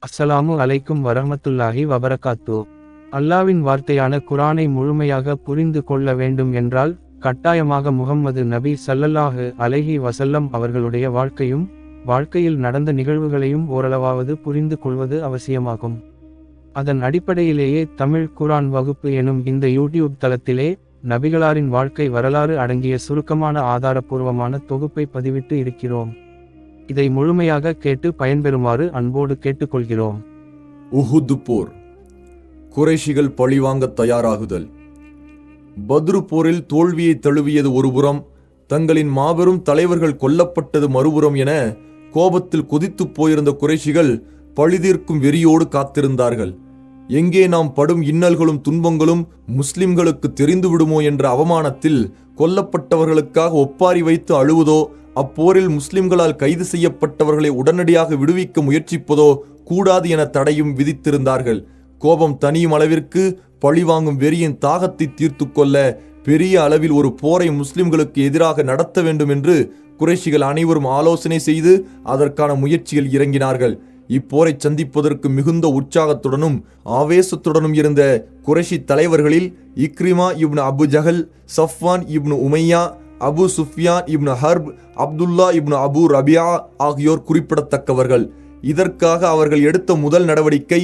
அஸ்ஸலாமு அலைக்கும் வரஹ்மத்துல்லாஹி வபரகாத்து. அல்லாவின் வார்த்தையான குரானை முழுமையாக புரிந்து கொள்ள வேண்டும் என்றால் கட்டாயமாக முஹம்மது நபி ஸல்லல்லாஹு அலைஹி வஸல்லம் அவர்களுடைய வாழ்க்கையில் நடந்த நிகழ்வுகளையும் ஓரளவாவது புரிந்து கொள்வது அவசியமாகும். அதன் அடிப்படையிலேயே தமிழ் குரான் வகுப்பு எனும் இந்த யூடியூப் தளத்திலே நபிகளாரின் வாழ்க்கை வரலாறு அடங்கிய சுருக்கமான ஆதாரபூர்வமான தொகுப்பை பதிவிட்டு இருக்கிறோம். இதை முழுமையாக கேட்டு பயன்பெறுமாறு அன்போடு கேட்டுக்கொள்கிறோம். உஹுது போர். குறைஷிகள் பழிவாங்க தயாராகுதல். பத்ரு போரில் தோல்வியை தழுவியது ஒருபுறம், தங்களின் மாபெரும் தலைவர்கள் கொல்லப்பட்டது மறுபுறம் என கோபத்தில் கொதித்துப் போயிருந்த குறைஷிகள் பழிதீர்க்கும் வெறியோடு காத்திருந்தார்கள். எங்கே நாம் படும் இன்னல்களும் துன்பங்களும் முஸ்லிம்களுக்கு தெரிந்து விடுமோ என்ற அவமானத்தில் கொல்லப்பட்டவர்களுக்காக ஒப்பாரி வைத்து அழுவதோ, அப்போரில் முஸ்லிம்களால் கைது செய்யப்பட்டவர்களை உடனடியாக விடுவிக்க முயற்சிப்பதோ கூடாது என தடையும் விதித்திருந்தார்கள். கோபம் தனியும் அளவிற்கு பழிவாங்கும் வெறியின் தாகத்தை தீர்த்து கொள்ள பெரிய அளவில் ஒரு போரை முஸ்லிம்களுக்கு எதிராக நடத்த வேண்டும் என்று குறைஷிகள் அனைவரும் ஆலோசனை செய்து அதற்கான முயற்சியில் இறங்கினார்கள். இப்போரை சந்திப்பதற்கு மிகுந்த உற்சாகத்துடனும் ஆவேசத்துடனும் இருந்த குறைஷி தலைவர்களில் இக்ரிமா இப்னு அபு ஜஹல், சஃப்வான் இப்னு உமையா, அபு சுஃபியான் இப்னு ஹர்ப், அப்துல்லா இப்னு அபு ரபியா ஆகியோர் குறிப்பிடத்தக்கவர்கள். இதற்காக அவர்கள் எடுத்த முதல் நடவடிக்கை,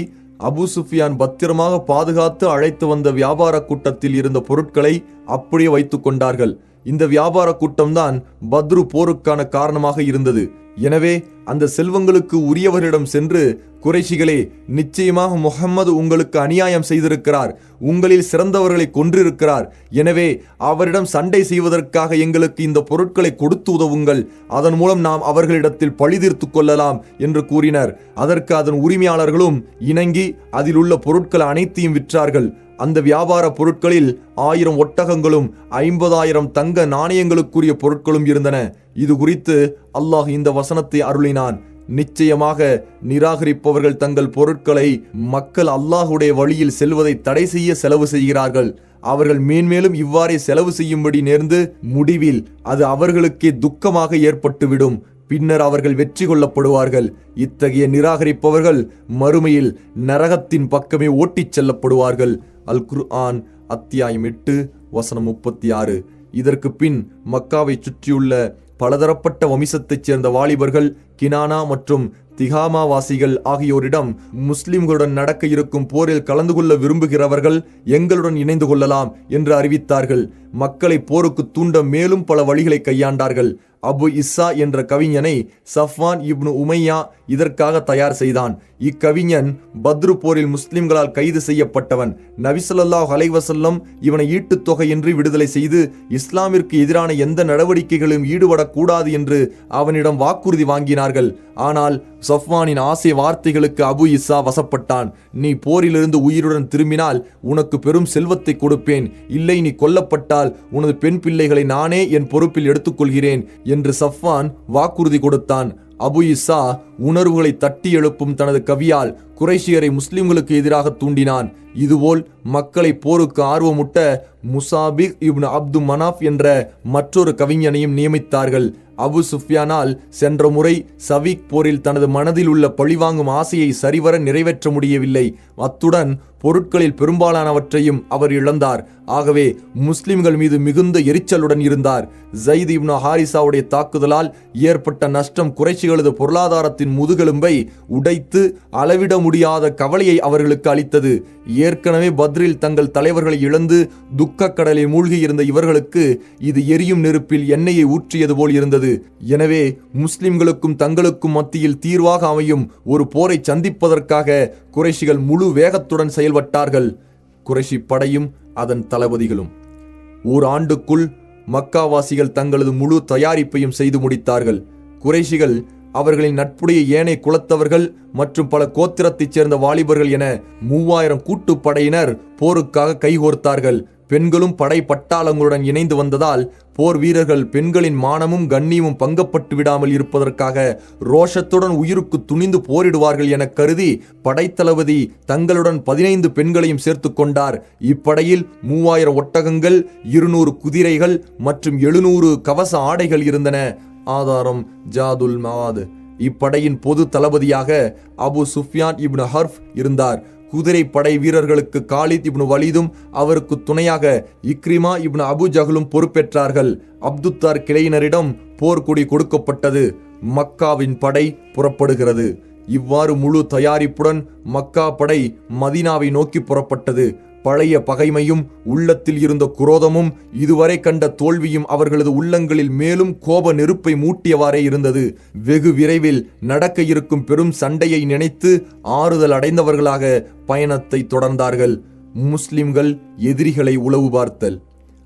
அபு சுஃபியான் பத்திரமாக பாதுகாத்து அழைத்து வந்த வியாபார கூட்டத்தில் இருந்த பொருட்களை அப்படியே வைத்து கொண்டார்கள். இந்த வியாபார கூட்டம்தான் பத்ரு போருக்கான காரணமாக இருந்தது. எனவே அந்த செல்வங்களுக்கு உரியவரிடம் சென்று, குறைஷிகளே, நிச்சயமாக முஹம்மது உங்களுக்கு அநியாயம் செய்திருக்கிறார், உங்களில் சிறந்தவர்களை கொன்றிருக்கிறார், எனவே அவரிடம் சண்டை செய்வதற்காக எங்களுக்கு இந்த பொருட்களை கொடுத்து உதவுங்கள், அதன் மூலம் நாம் அவர்களிடத்தில் பழிதீர்த்து கொள்ளலாம் என்று கூறினர். அதற்கு அதன் உரிமையாளர்களும் இணங்கி அதில் உள்ள பொருட்கள் அனைத்தையும் விற்றார்கள். அந்த வியாபார பொருட்களில் 1000 ஒட்டகங்களும் 50,000 தங்க நாணயங்களுக்குரிய பொருட்களும் இருந்தன. இது குறித்து அல்லாஹ் இந்த வசனத்தை அருளினான்: நிச்சயமாக நிராகரிப்பவர்கள் தங்கள் பொருட்களை மக்கள் அல்லாஹுடைய வழியில் செல்வதை தடை செய்ய செலவு செய்கிறார்கள். அவர்கள் மேன்மேலும் இவ்வாறே செலவு செய்யும்படி நேர்ந்து முடிவில் அது அவர்களுக்கே துக்கமாக ஏற்பட்டுவிடும். பின்னர் அவர்கள் வெற்றி கொள்ளப்படுவார்கள். இத்தகைய நிராகரிப்பவர்கள் மறுமையில் நரகத்தின் பக்கமே ஓட்டிச் செல்லப்படுவார்கள். அல் குர்ஆன் அத்தியாயம் 8 வசனம் 36. இதற்கு பின் மக்காவை சுற்றியுள்ள பலதரப்பட்ட வம்சத்தைச் சேர்ந்த வாலிபர்கள் கினானா மற்றும் திகாமா வாசிகள் ஆகியோரிடம், முஸ்லிம்களுடன் நடக்க இருக்கும் போரில் கலந்து கொள்ள விரும்புகிறவர்கள் எங்களுடன் இணைந்து கொள்ளலாம் என்று அறிவித்தார்கள். மக்களை போருக்கு தூண்ட மேலும் பல வழிகளை கையாண்டார்கள். அபு இஸ்ஸா என்ற கவிஞனை சஃப்வான் இப்னு உமையா இதற்காக தயார் செய்தான். இக்கவிஞன் பத்ரு போரில் முஸ்லிம்களால் கைது செய்யப்பட்டவன். நபி ஸல்லல்லாஹு அலைஹி வஸல்லம் இவனை ஈட்டுத் தொகையின்றி விடுதலை செய்து இஸ்லாமிற்கு எதிரான எந்த நடவடிக்கைகளும் ஈடுபடக்கூடாது என்று அவனிடம் வாக்குறுதி வாங்கினார்கள். ஆனால் சஃப்வானின் ஆசை வார்த்தைகளுக்கு அபு இஸ்ஸா வசப்பட்டான். நீ போரிலிருந்து உயிருடன் திரும்பினால் உனக்கு பெரும் செல்வத்தை கொடுப்பேன், இல்லை நீ கொல்லப்பட்டால் உனது பெண் பிள்ளைகளை நானே என் பொறுப்பில் எடுத்துக்கொள்கிறேன் என்று சஃப்வான் வாக்குறுதி கொடுத்தான். அபு இஸ்ஸா உணர்வுகளை தட்டி எழுப்பும் தனது கவியால் குறைஷியரை முஸ்லிம்களுக்கு எதிராக தூண்டினான். இதுபோல் மக்களை போருக்கு ஆர்வமுட்ட முசாபிக் இப்னு அப்து மனாஃப் என்ற மற்றொரு கவிஞனையும் நியமித்தார்கள். அபு சுஃபியானால் சென்ற முறை சவீக் போரில் தனது மனதில் உள்ள பழிவாங்கும் ஆசையை சரிவர நிறைவேற்ற முடியவில்லை. அத்துடன் பொருட்களில் பெரும்பாலானவற்றையும் அவர் இழந்தார். ஆகவே முஸ்லிம்கள் மீது மிகுந்த எரிச்சலுடன் இருந்தார். ஜயித் இப்னு ஹாரிசாவுடைய தாக்குதலால் ஏற்பட்ட நஷ்டம் குறைஷிகளது பொருளாதாரத்தின் முதுகெலும்பை உடைத்து அளவிட முடியாத கவலையை அவர்களுக்கு அளித்தது. ஏற்கனவே பத்ரில் தங்கள் தலைவர்களை இழந்து துக்க கடலில் மூழ்கியிருந்த இவர்களுக்கு இது எரியும் நெருப்பில் எண்ணெயை ஊற்றியது போல் இருந்தது. எனவே முஸ்லிம்களுக்கும் தங்களுக்கும் மத்தியில் தீர்வாக அமையும் ஒரு போரை சந்திப்பதற்காக குறைஷிகள் முழு வேகத்துடன் செயல்பட்டார்கள். குறைஷி படையும் அதன் தளபதிகளும் ஓராண்டுக்குள் மக்காவாசிகள் தங்களது முழு தயாரிப்பையும் செய்து முடித்தார்கள். குறைஷிகள் அவர்களின் நட்புடைய ஏனைய குலத்தவர்கள் மற்றும் பல கோத்திரத்தைச் சேர்ந்த வாலிபர்கள் என 3000 கூட்டுப்படையினர் போருக்காக கைகோர்த்தார்கள். பெண்களும் படை பட்டாளங்களுடன் இணைந்து வந்ததால் போர் வீரர்கள் பெண்களின் மானமும் கண்ணியமும் பங்கப்பட்டு விடாமல் இருப்பதற்காக ரோஷத்துடன் உயிருக்கு துணிந்து போரிடுவார்கள் என கருதி படைத்தளபதி தங்களுடன் 15 பெண்களையும் சேர்த்து கொண்டார். இப்படையில் 3000 ஒட்டகங்கள், 200 குதிரைகள் மற்றும் 700 கவச ஆடைகள் இருந்தன. ஆதாரம் ஜாதுல் மவாத். இப்படையின் பொது தளபதியாக அபு சுஃப்யான் இப்னு ஹர்ஃப் இருந்தார். குதிரை படை வீரர்களுக்கு காலித் இப்னு வலீதும் அவருக்கு துணையாக இக்ரிமா இப்னு அபு ஜஹலும் பொறுப்பேற்றார்கள். அப்துத்தார் கிளையினரிடம் போர்க்கொடி கொடுக்கப்பட்டது. மக்காவின் படை புறப்படுகிறது. இவ்வாறு முழு தயாரிப்புடன் மக்கா படை மதீனாவை நோக்கி புறப்பட்டது. பழைய பகைமையும் உள்ளத்தில் இருந்த குரோதமும் இதுவரை கண்ட தோல்வியும் அவர்களது உள்ளங்களில் மேலும் கோப நெருப்பை மூட்டியவாறே இருந்தது. வெகு விரைவில் நடக்க இருக்கும் பெரும் சண்டையை நினைத்து ஆறுதல் அடைந்தவர்களாக பயணத்தை தொடர்ந்தார்கள். முஸ்லிம்கள் எதிரிகளை உளவு பார்த்தல்.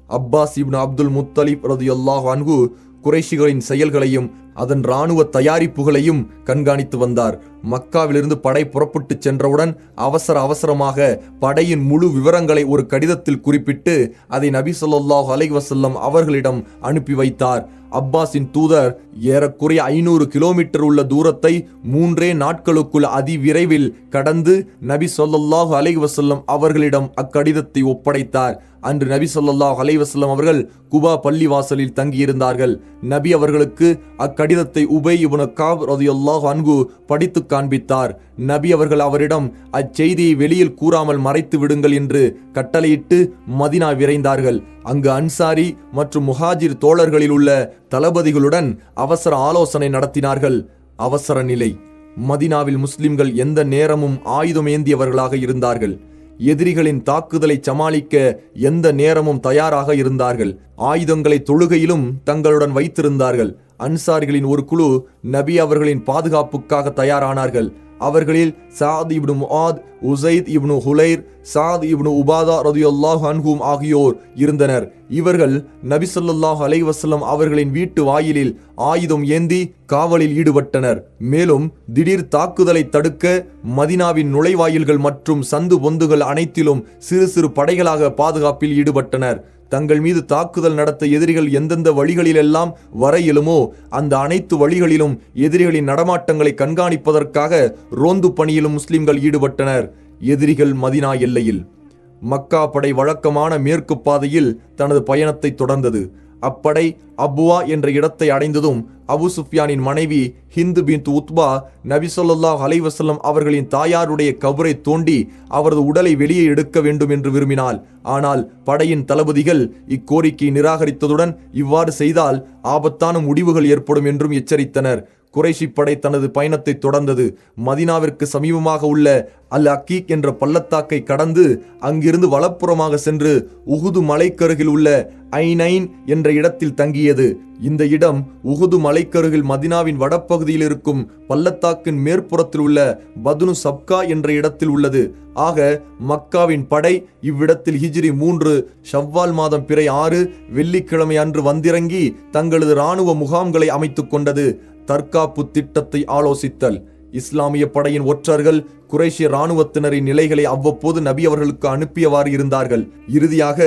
அப்பாஸ் இப்னு அப்துல் முத்தலிப் ரலியல்லாஹு அன்ஹு குறைஷிகளின் செயல்களையும் அதன் இராணுவ தயாரிப்புகளையும் கண்காணித்து வந்தார். மக்காவிலிருந்து படை புறப்பட்டு சென்றவுடன் அவசரமாக படையின் முழு விவரங்களை ஒரு கடிதத்தில் குறிப்பிட்டு அதை நபி ஸல்லல்லாஹு அலைஹி வஸல்லம் அவர்களிடம் அனுப்பி வைத்தார். அப்பாஸின் தூதர் ஏறக்குறைய 500 கிலோமீட்டர் உள்ள தூரத்தை 3 நாட்களுக்குள் அதிவிரைவில் கடந்து நபி ஸல்லல்லாஹு அலைஹி வஸல்லம் அவர்களிடம் அக்கடிதத்தை ஒப்படைத்தார். அன்று நபி ஸல்லல்லாஹு அலைஹி வஸல்லம் அவர்கள் குபா பள்ளிவாசலில் தங்கியிருந்தார்கள். நபி அவர்களுக்கு அக்கடிதத்தை உபை இப்னு கஅப் ரலியல்லாஹு அன்ஹு படித்து காண்பித்தார். நபி அவர்கள் அவரிடம் அச்செய்தியை வெளியில் கூறாமல் மறைத்து விடுங்கள் என்று கட்டளையிட்டு மதீனா விரைந்தார்கள். அங்கு அன்சாரி மற்றும் முஹாஜிர் தோழர்களில் உள்ள தளபதிகளுடன் அவசர ஆலோசனை நடத்தினார்கள். அவசர நிலை. மதீனாவில் முஸ்லிம்கள் எந்த நேரமும் ஆயுதம் ஏந்தியவர்களாக இருந்தார்கள். எதிரிகளின் தாக்குதலை சமாளிக்க எந்த நேரமும் தயாராக இருந்தார்கள். ஆயுதங்களை தொழுகையிலும் தங்களுடன் வைத்திருந்தார்கள். அன்சாரிகளின் ஒரு குழு நபி அவர்களின் பாதுகாப்புக்காக தயாரானார்கள். அவர்களில் சாத் இப்னு முஆத், உஸைத் இப்னு ஹுலைர், சாத் இப்னு உபாதா ரலியல்லாஹு அன்ஹும் ஆகியோர் இருந்தனர். இவர்கள் நபி ஸல்லல்லாஹு அலைஹி வஸல்லம் அவர்களின் வீட்டு வாயிலில் ஆயுதம் ஏந்தி காவலில் ஈடுபட்டனர். மேலும் திடீர் தாக்குதலை தடுக்க மதீனாவின் நுழைவாயில்கள் மற்றும் சந்து பொந்துகள் அனைத்திலும் சிறு சிறு படைகளாக பாதுகாப்பில் ஈடுபட்டனர். தங்கள் மீது தாக்குதல் நடத்த எதிரிகள் எந்தெந்த வழிகளிலெல்லாம் வர இயலுமோ அந்த அனைத்து வழிகளிலும் எதிரிகளின் நடமாட்டங்களை கண்காணிப்பதற்காக ரோந்து பணியிலும் முஸ்லிம்கள் ஈடுபட்டனர். எதிரிகள் மதீனா எல்லையில். மக்கா படை வழக்கமான மேற்கு பாதையில் தனது பயணத்தை தொடர்ந்தது. அப்படை அப்வா என்ற இடத்தை அடைந்ததும் அபு சுஃப்யானின் மனைவி ஹிந்து பின்த் உத்பா நபி ஸல்லல்லாஹு அலைஹி வஸல்லம் அவர்களின் தாயாருடைய கபரை தோண்டி அவரது உடலை வெளியே எடுக்க வேண்டும் என்று விரும்பினாள். ஆனால் படையின் தளபதிகள் இக்கோரிக்கையை நிராகரித்ததுடன் இவ்வாறு செய்தால் ஆபத்தான முடிவுகள் ஏற்படும் என்றும் எச்சரித்தனர். குறைஷி படை தனது பயணத்தை தொடர்ந்தது. மதீனாவிற்கு சமீபமாக உள்ள அல் அக்கீக் என்ற பள்ளத்தாக்கை கடந்து அங்கிருந்து வலப்புறமாக சென்று உஹுது மலைக்கருகில் உள்ள ஐனைன் என்ற இடத்தில் தங்கியது. இந்த இடம் உஹுது மலைக்கருகில் மதீனாவின் வடப்பகுதியில் இருக்கும் பள்ளத்தாக்கின் மேற்புறத்தில் உள்ள பத்னு சப்கா என்ற இடத்தில் உள்ளது. ஆக மக்காவின் படை இவ்விடத்தில் ஹிஜ்ரி 3 ஷவ்வால் மாதம் பிறை 6 வெள்ளிக்கிழமை அன்று வந்திறங்கி தங்களது இராணுவ முகாம்களை அமைத்துக் கொண்டது. தற்காப்பு திட்டத்தை ஆலோசித்தல். இஸ்லாமிய படையின் ஒற்றர்கள் குறைஷிய இராணுவத்தினரின் நிலைகளை அவ்வப்போது நபி அவர்களுக்கு அனுப்பியவாறு இருந்தார்கள். இறுதியாக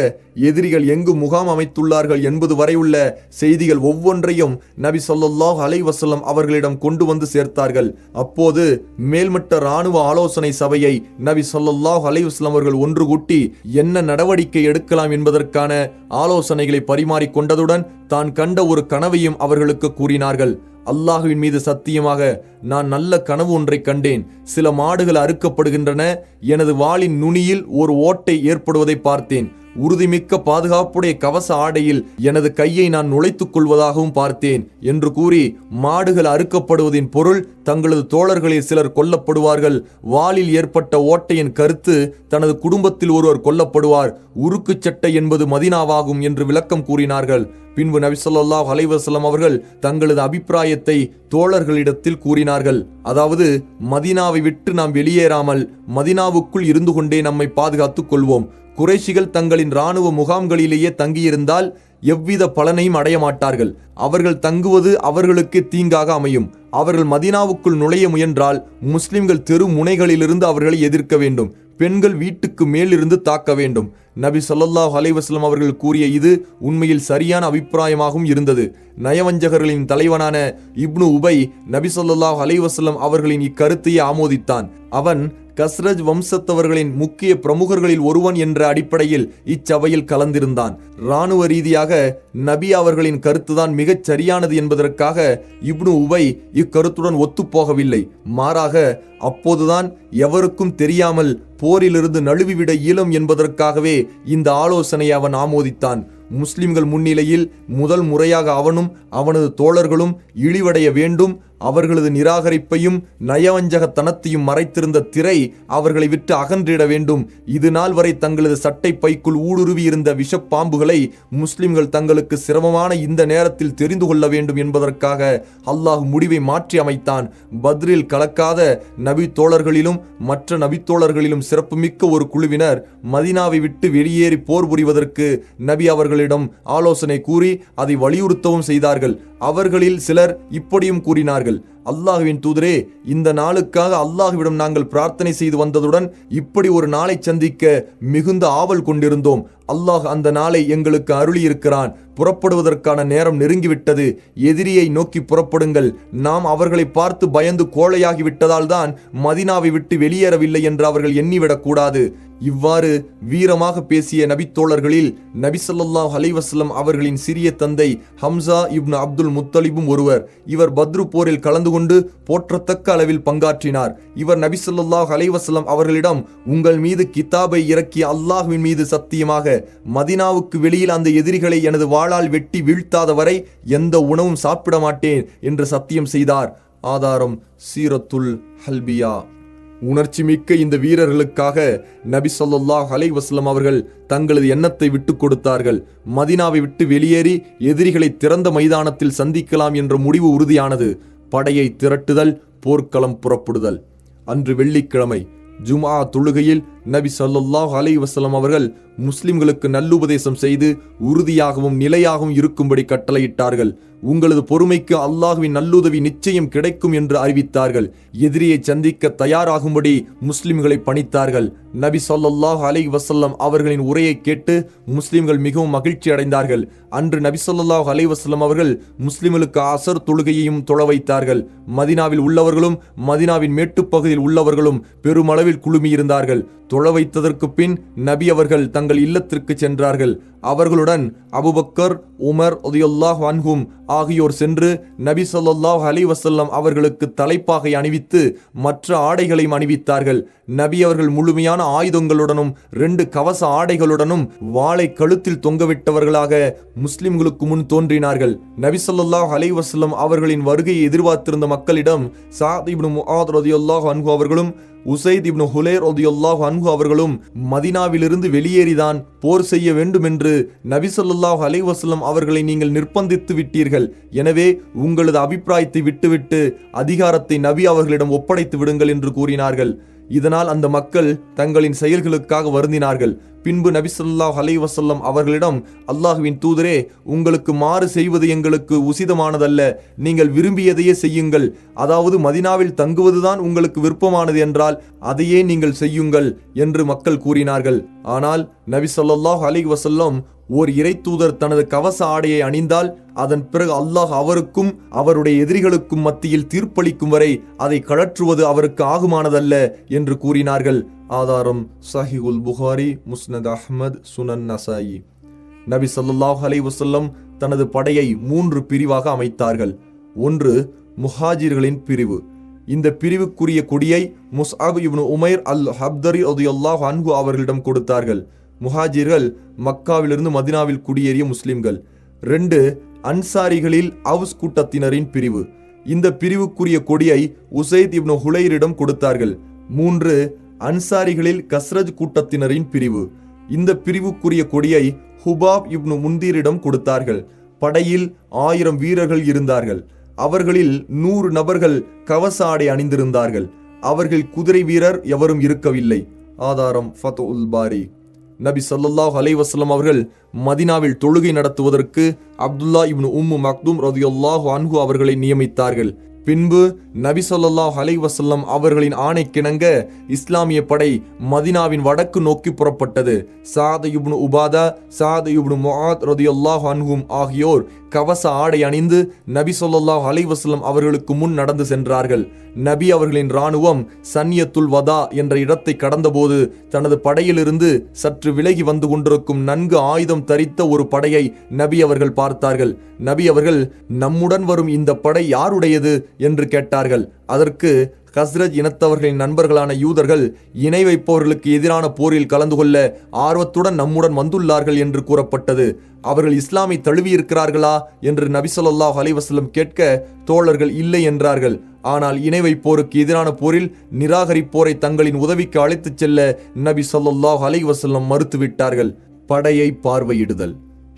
எதிரிகள் எங்கு முகாம் அமைத்துள்ளார்கள் என்பது வரை உள்ள செய்திகள் ஒவ்வொன்றையும் நபி ஸல்லல்லாஹு அலைஹி வஸல்லம் அவர்களிடம் கொண்டு வந்து சேர்த்தார்கள். அப்போது மேல்மட்ட இராணுவ ஆலோசனை சபையை நபி ஸல்லல்லாஹு அலைஹி வஸல்லம் அவர்கள் ஒன்று கூட்டி என்ன நடவடிக்கை எடுக்கலாம் என்பதற்கான ஆலோசனைகளை பரிமாறிக் கொண்டதுடன் தான் கண்ட ஒரு கனவையும் அவர்களுக்கு கூறினார்கள். அல்லாஹுவின் மீது சத்தியமாக நான் நல்ல கனவு ஒன்றை கண்டேன். சில மாடுகள் அறுக்கப்படுகின்றன. எனது வாளின் நுனியில் ஒரு ஓட்டை ஏற்படுவதை பார்த்தேன். உறுதிமிக்க பாதுகாப்புடைய கவச ஆடையில் எனது கையை நான் நுழைத்துக் கொள்வதாகவும் பார்த்தேன் என்று கூறி மாடுகள் அறுக்கப்படுவதின் பொருள் தங்களது தோழர்களில் சிலர் கொல்லப்படுவார்கள். வாளில் ஏற்பட்ட ஓட்டையின் கருத்து தனது குடும்பத்தில் ஒருவர் கொல்லப்படுவார். உருக்கு சட்டை என்பது மதீனாவாகும் என்று விளக்கம் கூறினார்கள். பின்பு நபி ஸல்லல்லாஹு அலைஹி வஸல்லம் அவர்கள் தங்களது அபிப்பிராயத்தை தோழர்களிடத்தில் கூறினார்கள். அதாவது மதீனாவை விட்டு நாம் வெளியேறாமல் மதீனாவுக்குள் இருந்து கொண்டே நம்மை பாதுகாத்துக் கொள்வோம். குறைஷிகள் தங்களின் இராணுவ முகாம்களிலேயே தங்கியிருந்தால் எவ்வித பலனையும் அடைய மாட்டார்கள். அவர்கள் தங்குவது அவர்களுக்கு தீங்காக அமையும். அவர்கள் மதீனாவுக்குள் நுழைய முயன்றால் முஸ்லிம்கள் தெரு முனைகளிலிருந்து அவர்களை எதிர்க்க வேண்டும். பெண்கள் வீட்டுக்கு மேலிருந்து தாக்க வேண்டும். நபி ஸல்லல்லாஹு அலைஹி வஸல்லம் அவர்கள் கூறிய இது உண்மையில் சரியான அபிப்பிராயமாகவும் இருந்தது. நயவஞ்சகர்களின் தலைவனான இப்னு உபை நபி ஸல்லல்லாஹு அலைஹி வஸல்லம் அவர்களின் இக்கருத்தையே ஆமோதித்தான். அவன் கஸ்ரஜ் வம்சத்தவர்களின் முக்கிய பிரமுகர்களில் ஒருவன் என்ற அடிப்படையில் இச்சபையில் கலந்திருந்தான். இராணுவ ரீதியாக நபி அவர்களின் கருத்துதான் மிகச் சரியானது என்பதற்காக இப்னு உபை இக்கருத்துடன் ஒத்துப்போகவில்லை. மாறாக அப்போதுதான் எவருக்கும் தெரியாமல் போரிலிருந்து நழுவிவிட இயலும் என்பதற்காகவே இந்த ஆலோசனையை அவன் ஆமோதித்தான். முஸ்லிம்கள் முன்னிலையில் முதல் முறையாக அவனும் அவனது தோழர்களும் இழிவடைய வேண்டும். அவர்களது நிராகரிப்பையும் நயவஞ்சகத்தனத்தையும் மறைத்திருந்த திரை அவர்களை விட்டு அகன்றிட வேண்டும். இது நாள் வரை தங்களது சட்டை பைக்குள் ஊடுருவி இருந்த விஷப்பாம்புகளை முஸ்லிம்கள் தங்களுக்கு சிரமமான இந்த நேரத்தில் தெரிந்து கொள்ள வேண்டும் என்பதற்காக அல்லாஹ் முடிவை மாற்றி அமைத்தான். பத்ரில் கலக்காத நபி தோழர்களிலும் மற்ற நபி தோழர்களிலும் சிறப்புமிக்க ஒரு குழுவினர் மதீனாவை விட்டு வெளியேறி போர் புரிவதற்கு நபி அவர்களிடம் ஆலோசனை கூறி அதை வலியுறுத்தவும் செய்தார்கள். அவர்களில் சிலர் இப்படியும் கூறினார்கள்: அல்லாஹ்வின் தூதரே, இந்த நாளுக்காக அல்லாஹ்விடம் நாங்கள் பிரார்த்தனை செய்து வந்ததுடன் இப்படி ஒரு நாளை சந்திக்க மிகுந்த ஆவல் கொண்டிருந்தோம். அல்லாஹ் அந்த நாளை எங்களுக்கு அருளியிருக்கிறான். புறப்படுவதற்கான நேரம் நெருங்கிவிட்டது. எதிரியை நோக்கி புறப்படுங்கள். நாம் அவர்களை பார்த்து பயந்து கோழையாகி விட்டதால் தான் மதீனாவை விட்டு வெளியேறவில்லை என்று அவர்கள் எண்ணிவிடக்கூடாது. இவ்வாறு வீரமாக பேசிய நபித்தோழர்களில் நபி ஸல்லல்லாஹு அலைஹி வஸல்லம் அவர்களின் சிறிய தந்தை ஹம்சா இப்னு அப்துல் முத்தலிபும் ஒருவர். இவர் பத்ரு போரில் கலந்து கொண்டு போற்றத்தக்க அளவில் பங்காற்றினார். இவர் நபி ஸல்லல்லாஹு அலைஹி வஸல்லம் அவர்களிடம், உங்கள் மீது கிதாபை இறக்கிய அல்லாஹ்வின் மீது சத்தியமாக மதீனாவுக்கு வெளியில் அந்த எதிரிகளை எனது வாளால் வெட்டி வீழ்த்தாத வரை எந்த உணவும் சாப்பிட மாட்டேன் என்று சத்தியம் செய்தார். ஆதாரம் சீரத்துல் ஹல்பியா. உணர்ச்சி மிக்க இந்த வீரர்களுக்காக நபி ஸல்லல்லாஹு அலைஹி வஸல்லம் அவர்கள் தங்களது எண்ணத்தை விட்டு கொடுத்தார்கள். மதீனாவை விட்டு வெளியேறி எதிரிகளை திறந்த மைதானத்தில் சந்திக்கலாம் என்ற முடிவு உறுதியானது. படையை திரட்டுதல், போர்க்களம் புறப்படுதல். அன்று வெள்ளிக்கிழமை ஜும்ஆ தொழுகையில் நபி ஸல்லல்லாஹு அலைஹி வஸல்லம் அவர்கள் முஸ்லிம்களுக்கு நல்லுபதேசம் செய்து உறுதியாகவும் நிலையாகவும் இருக்கும்படி கட்டளையிட்டார்கள். உங்களது பொறுமைக்கு அல்லாஹ்வின் நல்லுதவி நிச்சயம் கிடைக்கும் என்று அறிவித்தார்கள். எதிரியை சந்திக்க தயாராகும்படி முஸ்லிம்களை பணித்தார்கள். நபி ஸல்லல்லாஹு அலைஹி வஸல்லம் அவர்களின் உரையை கேட்டு முஸ்லிம்கள் மிகவும் மகிழ்ச்சி அடைந்தார்கள். அன்று நபி ஸல்லல்லாஹு அலைஹி வஸல்லம் அவர்கள் முஸ்லிம்களுக்கு அசர் தொழுகையையும் தொழ வைத்தார்கள். மதீனாவில் உள்ளவர்களும் மதீனாவின் மேட்டுப்பகுதியில் உள்ளவர்களும் பெருமளவில் குழுமியிருந்தார்கள். தொழ வைத்ததற்கு பின் நபி அவர்கள் தங்கள் இல்லத்திற்கு சென்றார்கள். அவர்களுடன் அபூபக்கர், உமர் ரலியல்லாஹு அன்ஹும் ஆகியோர் சென்று நபி ஸல்லல்லாஹு அலைஹி வஸல்லம் அவர்களுக்கு தலைப்பாகை அணிவித்து மற்ற ஆடைகளையும் அணிவித்தார்கள். நபி அவர்கள் முழுமையான ஆயுதங்களுடனும் 2 கவச ஆடைகளுடனும் வாளை கழுத்தில் தொங்கவிட்டவர்களாக முஸ்லிம்களுக்கு முன் தோன்றினார்கள். நபி ஸல்லல்லாஹு அலைஹி வஸல்லம் அவர்களின் வருகையை எதிர்பார்த்திருந்த மக்களிடம் சஅத் இப்னு முஆத் ரலியல்லாஹு அன்ஹு அவர்களும் உசைத் இப்னு ஹுலைர் ரலியல்லாஹு அன்ஹு அவர்களும் மதீனாவிலிருந்து வெளியேறிதான் போர் செய்ய வேண்டும் என்று நபி ஸல்லல்லாஹு அலைஹி வஸல்லம் அவர்களை நீங்கள் நிர்பந்தித்து விட்டீர்கள். எனவே உங்களது அபிப்பிராயத்தை விட்டுவிட்டு அதிகாரத்தை நபி அவர்களிடம் ஒப்படைத்து விடுங்கள் என்று கூறினார்கள். இதனால் அந்த மக்கள் தங்களின் செயல்களுக்காக வருந்தினார்கள். பின்பு நபி ஸல்லல்லாஹு அலைஹி வஸல்லம் அவர்களிடம், அல்லாஹ்வின் தூதரே, உங்களுக்கு மாறு செய்வது எங்களுக்கு உசிதமானதல்ல. நீங்கள் விரும்பியதையே செய்யுங்கள். அதாவது மதீனாவில் தங்குவதுதான் உங்களுக்கு விருப்பமானது என்றால் அதையே நீங்கள் செய்யுங்கள் என்று மக்கள் கூறினார்கள். ஆனால் நபி ஸல்லல்லாஹு அலைஹி வஸல்லம், ஓர் இறை தூதர் தனது கவச ஆடையை அணிந்தால் அதன் பிறகு அல்லாஹ் அவருக்கும் அவருடைய எதிரிகளுக்கும் மத்தியில் தீர்ப்பளிக்கும் வரை அதை கழற்றுவது அவருக்கு ஆகுமானதல்ல என்று கூறினார்கள். ஆதாரம் சஹீஹுல் புகாரி, முஸ்னத் அஹ்மத், சுனன் நசாயி. நபி ஸல்லல்லாஹு அலைஹி வஸல்லம் தனது படையை 3 பிரிவாக அமைத்தார்கள். 1. முஹாஜிர்களின் பிரிவு. இந்த பிரிவுக்குரிய கொடியை முஸ்அப் இப்னு உமைர் அல் ஹப்தரி ரலியல்லாஹு அன்ஹு அவர்களிடம் கொடுத்தார்கள். முஹாஜிர்கள் மக்காவிலிருந்து மதீனாவில் குடியேறிய முஸ்லிம்கள். 2. அன்சாரிகளில் அவுஸ் கூட்டத்தினரின் பிரிவு. இந்த பிரிவுக்குரிய கொடியை உசைத் இப்னு ஹுலைரிடம் கொடுத்தார்கள். 3. அன்சாரிகளில் கஸ்ரஜ் கூட்டத்தினரின் பிரிவு. இந்த பிரிவுக்குரிய கொடியை ஹுபாப் இப்னு முந்தீரிடம் கொடுத்தார்கள். படையில் 1000 வீரர்கள் இருந்தார்கள். அவர்களில் 100 நபர்கள் கவச ஆடை அணிந்திருந்தார்கள். அவர்கள் குதிரை வீரர் எவரும் இருக்கவில்லை. ஆதாரம் ஃபத்உல் பாரி. நபி ஸல்லல்லாஹு அலைஹி வஸல்லம் அவர்கள் மதீனாவில் தொழுகை நடத்துவதற்கு அப்துல்லா இப்னு உம்மு மக்தும் ரலியல்லாஹு அன்ஹு அவர்களை நியமித்தார்கள். பின்பு நபி ஸல்லல்லாஹு அலைஹி வஸல்லம் அவர்களின் ஆணைக்கிணங்க இஸ்லாமிய படை மதினாவின் வடக்கு நோக்கி புறப்பட்டது. சாத் இப்னு உபாதா, சாத் இப்னு முஆத் ரலியல்லாஹு அன்ஹும் ஆகியோர் கவச ஆடை அணிந்து நபி ஸல்லல்லாஹு அலைஹி வஸல்லம் அவர்களுக்கு முன் நடந்து சென்றார்கள். நபி அவர்களின் இராணுவம் சன்னியத்துல் வதா என்ற இடத்தை கடந்தபோது தனது படையிலிருந்து சற்று விலகி வந்து கொண்டிருக்கும் நன்கு ஆயுதம் தரித்த ஒரு படையை நபி அவர்கள் பார்த்தார்கள். நபி அவர்கள், நம்முடன் வரும் இந்த படை யாருடையது என்று கேட்டார்கள். அதற்கு கஸ்ரஜ் இனத்தவர்களின் நண்பர்களான யூதர்கள் இணை வைப்பவர்களுக்கு எதிரான போரில் கலந்து கொள்ள ஆர்வத்துடன் நம்முடன் வந்துள்ளார்கள் என்று கூறப்பட்டது. அவர்கள் இஸ்லாமை தழுவியிருக்கிறார்களா என்று நபி ஸல்லல்லாஹு அலைஹி வஸல்லம் கேட்க தோழர்கள் இல்லை என்றார்கள். ஆனால் இணை வைப்போருக்கு எதிரான போரில் நிராகரிப்போரை தங்களின் உதவிக்கு அழைத்துச் செல்ல நபி ஸல்லல்லாஹு அலைஹி வஸல்லம் மறுத்துவிட்டார்கள். படையை பார்வையிடுதல்.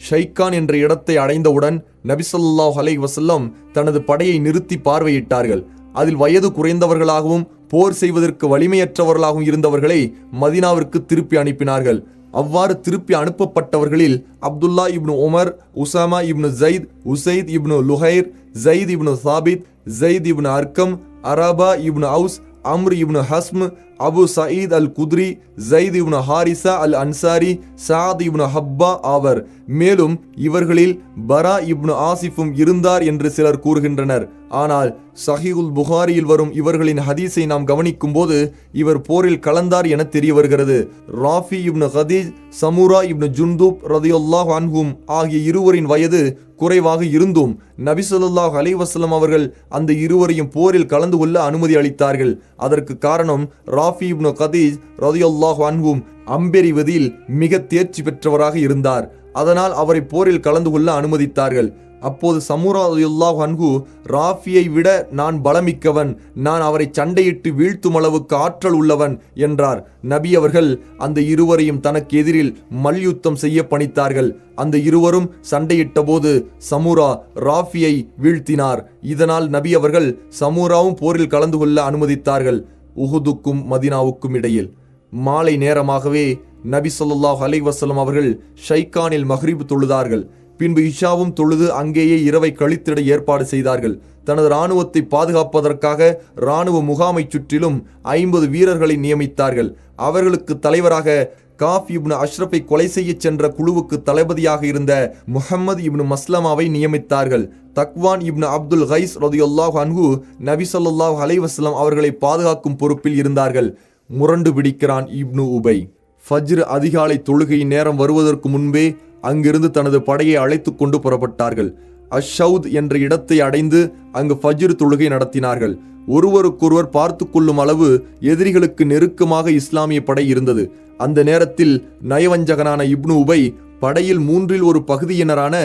ஷைக்கான் என்ற இடத்தை அடைந்தவுடன் நபி ஸல்லல்லாஹு அலைஹி வஸல்லம் தனது படையை நிறுத்தி பார்வையிட்டார்கள். அதில் வயது குறைந்தவர்களாகவும் போர் செய்வதற்கு வலிமையற்றவர்களாகவும் இருந்தவர்களை மதீனாவிற்கு திருப்பி அனுப்பினார்கள். அவ்வாறு திருப்பி அனுப்பப்பட்டவர்களில் Abdullah ibn Umar, Usama ibn Zaid, Usaid ibn Zuhair, Zaid ibn Thabit, Zaid ibn Arqam, Araba ibn Aws, Amr ibn Hazm, Abu Saeed al Khudri, Zaid ibn Haritha al Ansari, Saad ibn Habba ஆவர். மேலும் இவர்களில் பரா இப்னு ஆசிஃபும் இருந்தார் என்று சிலர் கூறுகின்றனர். ஆனால் சஹீஹுல் புகாரியில் வரும் இவர்களின் ஹதீஸை நாம் கவனிக்கும் போது இவர் போரில் கலந்தார் என தெரிய வருகிறது. ராஃபி இப்னு கதீஜ், சமுரா இப்னு ஜுந்தூப் ரலியல்லாஹு அன்ஹும் ஆகிய இருவரின் வயது குறைவாக இருந்தும் நபி ஸல்லல்லாஹு அலைஹி வஸல்லம் அவர்கள் அந்த இருவரையும் போரில் கலந்து கொள்ள அனுமதி அளித்தார்கள். அதற்கு காரணம் ராஃபி இப்னு கதீஜ் ரலியல்லாஹு அன்ஹும் அம்பெறிவதில் மிக தேர்ச்சி பெற்றவராக இருந்தார். அதனால் அவரை போரில் கலந்து கொள்ள அனுமதித்தார்கள். அப்போது சமுரா ரலியல்லாஹு அன்ஹு, ராஃபியை விட நான் பலமிக்கவன், நான் அவரை சண்டையிட்டு வீழ்த்தும் அளவுக்கு ஆற்றல் உள்ளவன் என்றார். நபி அவர்கள் அந்த இருவரையும் தனக்கு எதிரில் மல்யுத்தம் செய்ய பணித்தார்கள். அந்த இருவரும் சண்டையிட்ட போது சமுரா ராஃபியை வீழ்த்தினார். இதனால் நபி அவர்கள் சமுராவும் போரில் கலந்து கொள்ள அனுமதித்தார்கள். உஹுதுக்கும் மதீனாவுக்கும் இடையில் மாலை நேரமாகவே நபி ஸல்லல்லாஹு அலைஹி வஸல்லம் அவர்கள் ஷைக்கானில் மக்ரிப் தொழுதார்கள். பின்பு இஷாவும் தொழுது அங்கேயே இரவை கழித்திட ஏற்பாடு செய்தார்கள். தனது இராணுவத்தை பாதுகாப்பதற்காக இராணுவ முகாமை சுற்றிலும் 50 வீரர்களை நியமித்தார்கள். அவர்களுக்கு தலைவராக காஃப் இப்னு அஷ்ரஃபை கொலை செய்ய சென்ற குழுவுக்கு தளபதியாக இருந்த முஹம்மது இப்னு மஸ்லமாவை நியமித்தார்கள். தக்வான் இப்னு அப்துல் கைஸ் ரலியல்லாஹு அன்ஹு நபி ஸல்லல்லாஹு அலைஹி வஸல்லம் அவர்களை பாதுகாக்கும் பொறுப்பில் இருந்தார்கள். முரண்டு பிடிக்கிறான் இப்னு உபை. ஃபஜ்ர் அதிகாலை தொழுகையின் நேரம் வருவதற்கு முன்பே அங்கிருந்து தனது படையை அழைத்து கொண்டு புறப்பட்டார்கள். அஷவுத் என்ற இடத்தை அடைந்து அங்கு ஃபஜ்ர் தொழுகை நடத்தினார்கள். ஒருவருக்கொருவர் பார்த்து கொள்ளும் அளவு எதிரிகளுக்கு நெருக்கமாக இஸ்லாமிய படை இருந்தது. அந்த நேரத்தில் நயவஞ்சகனான இப்னு உபை படையில் 1/3 பகுதியினரான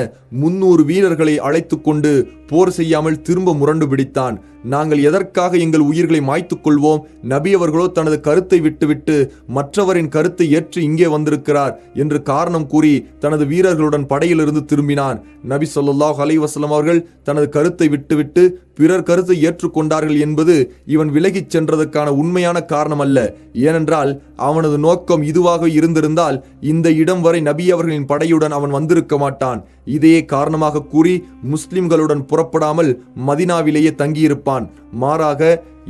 300 வீரர்களை அழைத்து கொண்டு போர் செய்யாமல் திரும்ப முரண்டு பிடித்தான். நாங்கள் எதற்காக எங்கள் உயிர்களை மாய்த்து கொள்வோம்? நபி அவர்களோ தனது கருத்தை விட்டுவிட்டு மற்றவரின் கருத்தை ஏற்று இங்கே வந்திருக்கிறார் என்று காரணம் கூறி தனது வீரர்களுடன் படையிலிருந்து திரும்பினான். நபி ஸல்லல்லாஹு அலைஹி வஸல்லம் அவர்கள் தனது கருத்தை விட்டுவிட்டு பிறர் கருத்தை ஏற்றுக்கொண்டார்கள் என்பது இவன் விலகிச் சென்றதற்கான உண்மையான காரணம் அல்ல. ஏனென்றால் அவனது நோக்கம் இதுவாக இருந்திருந்தால் இந்த இடம் வரை நபி அவர்களின் படையுடன் அவன் வந்திருக்க மாட்டான். இதையே காரணமாக கூறி முஸ்லிம்களுடன் புறப்படாமல் மதீனாவிலேயே தங்கியிருப்பான். மாறாக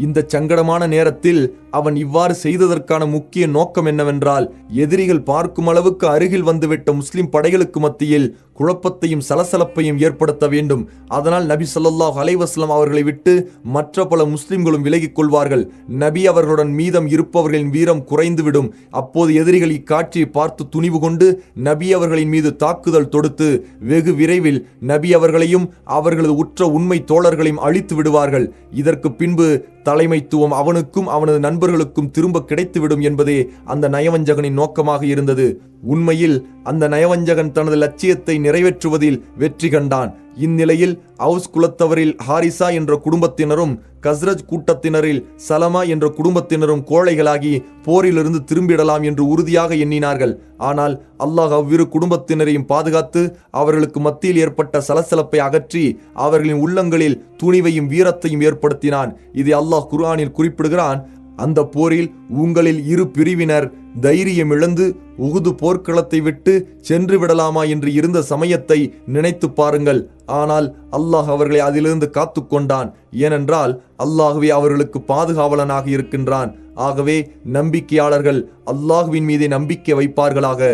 இந்த சங்கடமான நேரத்தில் அவன் இவ்வாறு செய்ததற்கான முக்கிய நோக்கம் என்னவென்றால், எதிரிகள் பார்க்கும் அளவுக்கு அருகில் வந்துவிட்ட முஸ்லிம் படைகளுக்கு மத்தியில் குழப்பத்தையும் சலசலப்பையும் ஏற்படுத்த வேண்டும். அதனால் நபி ஸல்லல்லாஹு அலைஹி வஸல்லம் அவர்களை விட்டு மற்ற பல முஸ்லிம்களும் விலகிக் கொள்வார்கள். நபி அவர்களுடன் மீதம் இருப்பவர்களின் வீரம் குறைந்துவிடும். அப்போது எதிரிகள் இக்காட்சியை பார்த்து துணிவு கொண்டு நபி அவர்களின் மீது தாக்குதல் தொடுத்து வெகு விரைவில் நபி அவர்களையும் அவர்களது உற்ற உண்மை தோழர்களையும் அழித்து விடுவார்கள். இதற்கு பின்பு தலைமைத்துவம் அவனுக்கும் அவனது நண்பர்களுக்கும் திரும்ப கிடைத்துவிடும் என்பதே அந்த நயவஞ்சகனின் நோக்கமாக இருந்தது. உண்மையில் அந்த நயவஞ்சகன் தனது லட்சியத்தை நிறைவேற்றுவதில் வெற்றி கண்டான். இந்நிலையில் அவுஸ் குலத்தவரில் ஹாரிசா என்ற குடும்பத்தினரும் கஸ்ரஜ் கூட்டத்தினரில் சலமா என்ற குடும்பத்தினரும் கோழைகளாகி போரிலிருந்து திரும்பிடலாம் என்று உறுதியாக எண்ணினார்கள். ஆனால் அல்லாஹ் அவ்விரு குடும்பத்தினரையும் பாதுகாத்து அவர்களுக்கு மத்தியில் ஏற்பட்ட சலசலப்பை அகற்றி அவர்களின் உள்ளங்களில் துணிவையும் வீரத்தையும் ஏற்படுத்தினான். இதை அல்லாஹ் குர்ஆனில் குறிப்பிடுகிறான். அந்த போரில் உங்களில் இரு பிரிவினர் தைரியம் இழந்து உகுது போர்க்களத்தை விட்டு சென்று விடலாமா என்று இருந்த சமயத்தை நினைத்து பாருங்கள். ஆனால் அல்லாஹ் அவர்களை அதிலிருந்து காத்து கொண்டான். ஏனென்றால் அல்லாஹ்வே அவர்களுக்கு பாதுகாவலனாக இருக்கின்றான். ஆகவே நம்பிக்கையாளர்கள் அல்லாஹ்வின் மீதே நம்பிக்கை வைப்பார்களாக.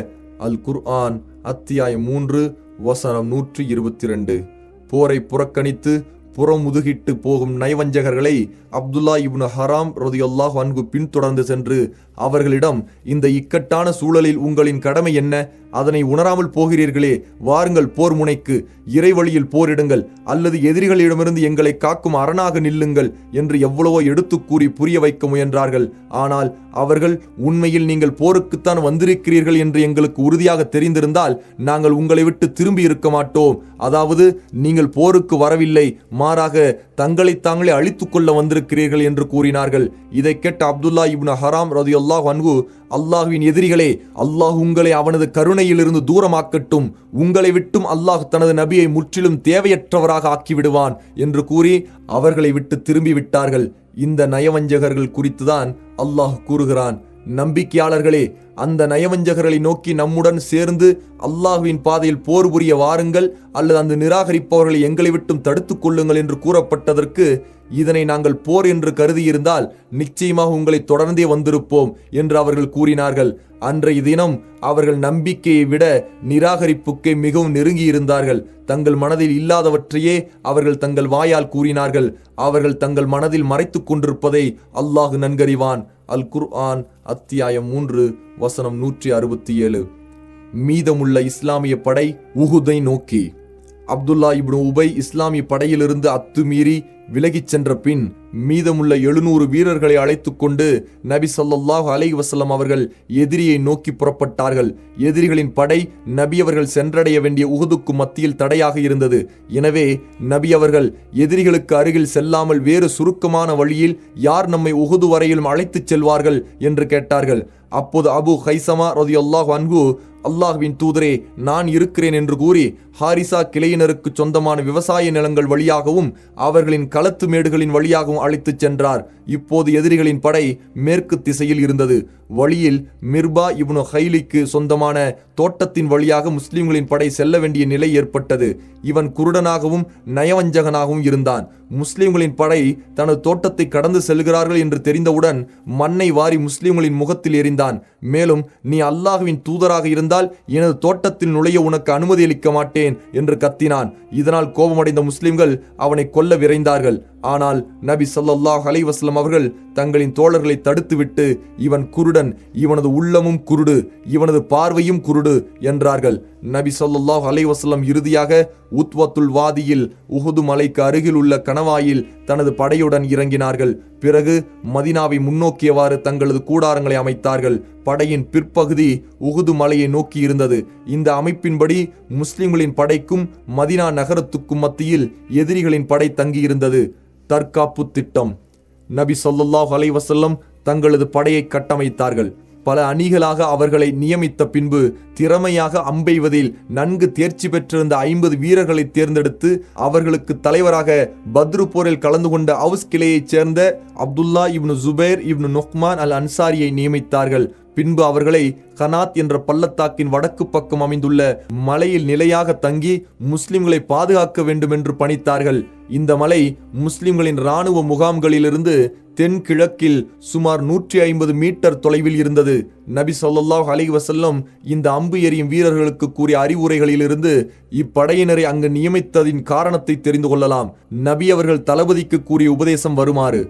அல் குர்ஆன் அத்தியாயம் 3 வசனம் 122. போரை புறக்கணித்து புறமுதுகிட்டு போகும் நயவஞ்சகர்களை அப்துல்லா இப்னு ஹராம் ரலியல்லாஹு அன்ஹு பின்தொடர்ந்து சென்று அவர்களிடம், இந்த இக்கட்டான சூழலில் உங்களின் கடமை என்ன? அதனை உணராமல் போகிறீர்களே, வாருங்கள் போர் முனைக்கு, இறைவழியில் போரிடுங்கள், அல்லது எதிரிகளிடமிருந்து எங்களை காக்கும் அரணாக நில்லுங்கள் என்று எவ்வளவோ எடுத்து கூறி புரிய வைக்க முயன்றார்கள். ஆனால் அவர்கள், உண்மையில் நீங்கள் போருக்குத்தான் வந்திருக்கிறீர்கள் என்று எங்களுக்கு உறுதியாக தெரிந்திருந்தால் நாங்கள் உங்களை விட்டு திரும்பி இருக்க மாட்டோம். அதாவது நீங்கள் போருக்கு வரவில்லை, மாறாக தங்களை தாங்களே அழித்துக் கொள்ள வந்திருக்கிறீர்கள் என்று கூறினார்கள். இதை கேட்ட அப்துல்லா இப்னு ஹராம் ரலியல்லாஹு அன்ஹு, அல்லாஹ்வின் எதிரிகளே, அல்லாஹ் உங்களை அவனது கருணையிலிருந்து தூரமாக்கட்டும், உங்களை விட்டும் அல்லாஹ் தனது நபியை முற்றிலும் தேவையற்றவராக ஆக்கிவிடுவான் என்று கூறி அவர்களை விட்டு திரும்பி விட்டார்கள். இந்த நயவஞ்சகர்கள் குறித்துதான் அல்லாஹ் கூறுகிறான், நம்பிக்கையாளர்களே, அந்த நயவஞ்சகர்களை நோக்கி நம்முடன் சேர்ந்து அல்லாஹ்வின் பாதையில் போர் புரிய வாருங்கள், அல்லது அந்த நிராகரிப்பவர்களை எங்களை விட்டும் தடுத்துக் கொள்ளுங்கள் என்று கூறப்பட்டதற்கு, இதனை நாங்கள் போர் என்று கருதியிருந்தால் நிச்சயமாக உங்களை தொடர்ந்தே வந்திருப்போம் என்று அவர்கள் கூறினார்கள். அன்றைய தினம் அவர்கள் நம்பிக்கையை விட நிராகரிப்புக்கே மிகவும் நெருங்கி இருந்தார்கள். தங்கள் மனதில் இல்லாதவற்றையே அவர்கள் தங்கள் வாயால் கூறினார்கள். அவர்கள் தங்கள் மனதில் மறைத்துக் கொண்டிருப்பதை அல்லாஹ் நன்கறிவான். அல் குர்ஆன் அத்தியாயம் 3 வசனம் 167. மீதமுள்ள இஸ்லாமிய படை உஹுதை நோக்கி. அப்துல்லா இப்னு உபை இஸ்லாமிய படையிலிருந்து அத்துமீறி விலகிச் சென்ற பின் மீதமுள்ள 700 வீரர்களை அழைத்து கொண்டு நபி ஸல்லல்லாஹு அலைஹி வஸல்லம் அவர்கள் எதிரியை நோக்கி புறப்பட்டார்கள். எதிரிகளின் படை நபி அவர்கள் சென்றடைய வேண்டிய உஹுதுக்கு மத்தியில் தடையாக இருந்தது. எனவே நபி அவர்கள் எதிரிகளுக்கு அருகில் செல்லாமல் வேறு சுருக்கமான வழியில் யார் நம்மை உஹுது வரையிலும் அழைத்துச் செல்வார்கள் என்று கேட்டார்கள். அப்போது அபு ஹைசமா ரலியல்லாஹு அன்ஹு, அல்லாஹ்வின் தூதரே, நான் இருக்கிறேன் என்று கூறி ஹாரிசா கிளையினருக்கு சொந்தமான விவசாய நிலங்கள் வழியாகவும் அவர்களின் களத்து மேடுகளின் வழியாகவும் அழைத்துச் சென்றார். இப்போது எதிரிகளின் படை மேற்கு திசையில் இருந்தது. வழியில் மிர்பா இப்னு ஹைலிக்கு சொந்தமான தோட்டத்தின் வழியாக முஸ்லிம்களின் படை செல்ல வேண்டிய நிலை ஏற்பட்டது. இவன் குருடனாகவும் நயவஞ்சகனாகவும் இருந்தான். முஸ்லிம்களின் படை தனது தோட்டத்தை கடந்து செல்கிறார்கள் என்று தெரிந்தவுடன் மண்ணை வாரி முஸ்லிம்களின் முகத்தில் எறிந்தான். மேலும், நீ அல்லாஹ்வின் தூதராக இருந்தால் எனது தோட்டத்தில் நுழைய உனக்கு அனுமதி அளிக்க மாட்டேன் என்று கத்தினான். இதனால் கோபமடைந்த முஸ்லிம்கள் அவனை கொல்ல விரைந்தார்கள். ஆனால் நபி ஸல்லல்லாஹு அலைஹி வஸல்லம் அவர்கள் தங்களின் தோழர்களை தடுத்துவிட்டு, இவன் குருடன், இவனது உள்ளமும் குருடு, இவனது பார்வையும் குருடு என்றார்கள். நபி ஸல்லல்லாஹு அலைஹி வஸல்லம் இறுதியாக உத்வத்துல் வாதியில் உஹுது மலைக்கு அருகில் உள்ள கணவாயில் தனது படையுடன் இறங்கினார்கள். பிறகு மதினாவை முன்னோக்கியவாறு தங்களது கூடாரங்களை அமைத்தார்கள். படையின் பிற்பகுதி உஹுது மலையை நோக்கி இருந்தது. இந்த அமைப்பின்படி முஸ்லிம்களின் படைக்கும் மதினா நகரத்துக்கும் மத்தியில் எதிரிகளின் படை தங்கியிருந்தது. தற்காப்பு திட்டம். நபி ஸல்லல்லாஹு அலைஹி வஸல்லம் தங்களது படையை கட்டமைத்தார்கள். பல அணிகளாக அவர்களை நியமித்த பின்பு திறமையாக அம்பெய்வதில் நன்கு தேர்ச்சி பெற்றிருந்த 50 வீரர்களை தேர்ந்தெடுத்து அவர்களுக்கு தலைவராக பத்ரு போரில் கலந்து கொண்ட அவுஸ் கிளையைச் சேர்ந்த அப்துல்லா இப்னு ஜுபைர் இப்னு நுஹ்மான் அல் அன்சாரியை நியமித்தார்கள். பின்பு அவர்களை கனாத் என்ற பள்ளத்தாக்கின் வடக்கு பக்கம் அமைந்துள்ள மலையில் நிலையாக தங்கி முஸ்லிம்களை பாதுகாக்க வேண்டும் என்று பணித்தார்கள். இந்த மலை முஸ்லிம்களின் இராணுவ முகாம்களிலிருந்து தென்கிழக்கில் சுமார் 150 மீட்டர் தொலைவில் இருந்தது. நபி ஸல்லல்லாஹு அலைஹி வஸல்லம் இந்த அம்பு எறியும் வீரர்களுக்கு கூறிய அறிவுரைகளிலிருந்து இப்படையினரை அங்கு நியமித்ததின் காரணத்தை தெரிந்து கொள்ளலாம். நபி அவர்கள் தளபதிக்கு கூறிய உபதேசம் வருமாறு: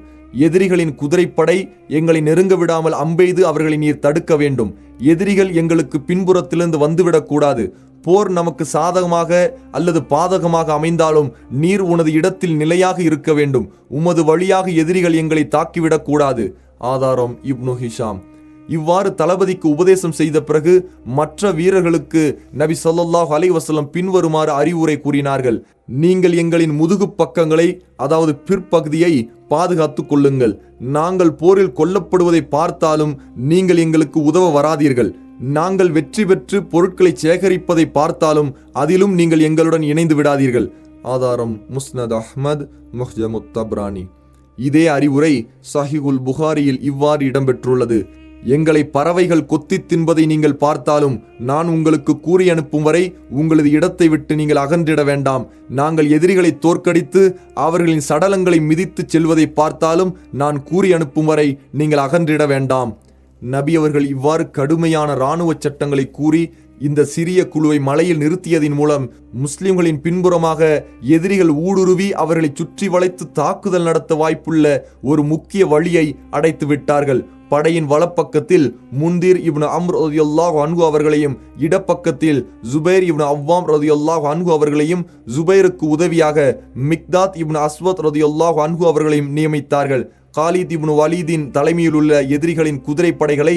எதிரிகளின் குதிரைப்படை எங்களை நெருங்க விடாமல் அம்பெய்து அவர்களை நீர் தடுக்க வேண்டும். எதிரிகள் எங்களுக்கு பின்புறத்திலிருந்து வந்துவிடக்கூடாது. போர் நமக்கு சாதகமாக அல்லது பாதகமாக அமைந்தாலும் நீர் உனது இடத்தில் நிலையாக இருக்க வேண்டும். உமது வழியாக எதிரிகள் எங்களை தாக்கிவிடக்கூடாது. ஆதாரம் இப்னு ஹிஷாம். இவ்வாறு தளபதிக்கு உபதேசம் செய்த பிறகு மற்ற வீரர்களுக்கு நபி ஸல்லல்லாஹு அலைஹி வஸல்லம் பின்வருமாறு அறிவுரை கூறினார்கள்: நீங்கள் எங்களின் முதுகு பக்கங்களை, அதாவது பிற்பகுதியை பாதுகாத்துக் கொள்ளுங்கள். நாங்கள் போரில் கொல்லப்படுவதை பார்த்தாலும் நீங்கள் எங்களுக்கு உதவ வராதீர்கள். நாங்கள் வெற்றி பெற்று பொருட்களை சேகரிப்பதை பார்த்தாலும் அதிலும் நீங்கள் எங்களுடன் இணைந்து விடாதீர்கள். ஆதாரம் முஸ்னத் அஹ்மத், முஹ்ஜமுத் தப்ரானி. இதே அறிவுரை சஹீஹுல் புகாரியில் இவ்வாறு இடம்பெற்றுள்ளது: எங்களை பறவைகள் கொத்தித் தின்பதை நீங்கள் பார்த்தாலும் நான் உங்களுக்கு கூறி அனுப்பும் வரை உங்களது இடத்தை விட்டு நீங்கள் அகன்றிட வேண்டாம். நாங்கள் எதிரிகளை தோற்கடித்து அவர்களின் சடலங்களை மிதித்து செல்வதை பார்த்தாலும் நான் கூறி அனுப்பும் வரை நீங்கள் அகன்றிட வேண்டாம். நபி அவர்கள் இவ்வாறு கடுமையான இராணுவ சட்டங்களை கூறி இந்த சிறிய குழுவை மலையில் நிறுத்தியதின் மூலம் முஸ்லிம்களின் பின்புறமாக எதிரிகள் ஊடுருவி அவர்களை சுற்றி வளைத்து தாக்குதல் நடத்த வாய்ப்புள்ள ஒரு முக்கிய வழியை அடைத்து விட்டார்கள். படையின் வலப்பக்கத்தில் முந்திர் இப்னு அம்ர் ரலியல்லாஹு அன்ஹு அவர்களையும், இடப்பக்கத்தில் ஜுபைர் இப்னு அவ்வாம் ரலியல்லாஹு அன்ஹு அவர்களையும், ஜுபைருக்கு உதவியாக மிக்தாத் இப்னு அஸ்வத் ரலியல்லாஹு அன்ஹு அவர்களையும் நியமித்தார்கள். காலித் இப்னு வலீதின் தலைமையில் உள்ள எதிரிகளின் குதிரைப்படைகளை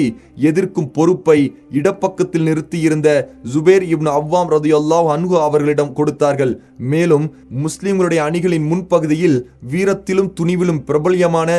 எதிர்க்கும் பொறுப்பை இடப்பக்கத்தில் நிறுத்தியிருந்த ஜுபைர் இப்னு அவ்வாம் ரலியல்லாஹு அன்ஹு அவர்களிடம் கொடுத்தார்கள். மேலும் முஸ்லிம்களுடைய அணிகளின் முன்பகுதியில் வீரத்திலும் துணிவிலும் பிரபல்யமான,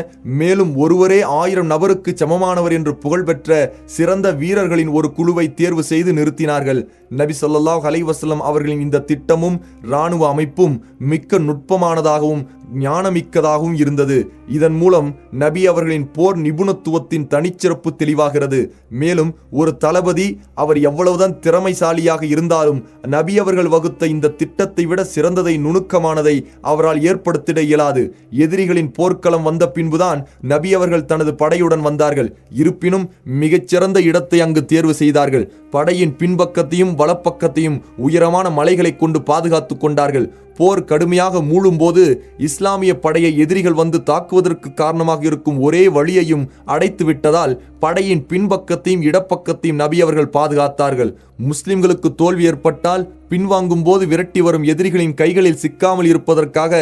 மேலும் ஒருவரே 1000 நபருக்கு சமமானவர் என்று புகழ்பெற்ற சிறந்த வீரர்களின் ஒரு குழுவை தேர்வு செய்து நிறுத்தினார்கள். நபி ஸல்லல்லாஹு அலைஹி வஸல்லம் அவர்களின் இந்த திட்டமும் இராணுவ அமைப்பும் மிக்க நுட்பமானதாகவும் ஞானமிக்கதாகவும் இருந்தது. இதன் மூலம் நபி அவர்களின் போர் நிபுணத்துவத்தின் தனிச்சிறப்பு தெளிவாகிறது. மேலும் ஒரு தளபதி அவர் எவ்வளவுதான் திறமைசாலியாக இருந்தாலும் நபி அவர்கள் வகுத்த இந்த திட்டத்தை விட சிறந்ததை, நுணுக்கமானதை அவரால் ஏற்படுத்திட இயலாது. எதிரிகளின் போர்க்களம் வந்த பின்புதான் நபி அவர்கள் தனது படையுடன் வந்தார்கள். இருப்பினும் மிகச்சிறந்த இடத்தை அங்கு தேர்வு செய்தார்கள். படையின் பின்பக்கத்தையும் வலப்பக்கத்தையும் உயரமான மலைகளை கொண்டு பாதுகாத்து கொண்டார்கள். போர் கடுமையாக மூழும் போது இஸ்லாமிய படையை எதிரிகள் வந்து தாக்குவதற்கு காரணமாக இருக்கும் ஒரே வழியையும் அடைத்து விட்டதால் படையின் பின்பக்கத்தையும் இடப்பக்கத்தையும் நபி அவர்கள் பாதுகாத்தார்கள். முஸ்லிம்களுக்கு தோல்வி ஏற்பட்டால் பின்வாங்கும் போது விரட்டி வரும் எதிரிகளின் கைகளில் சிக்காமல் இருப்பதற்காக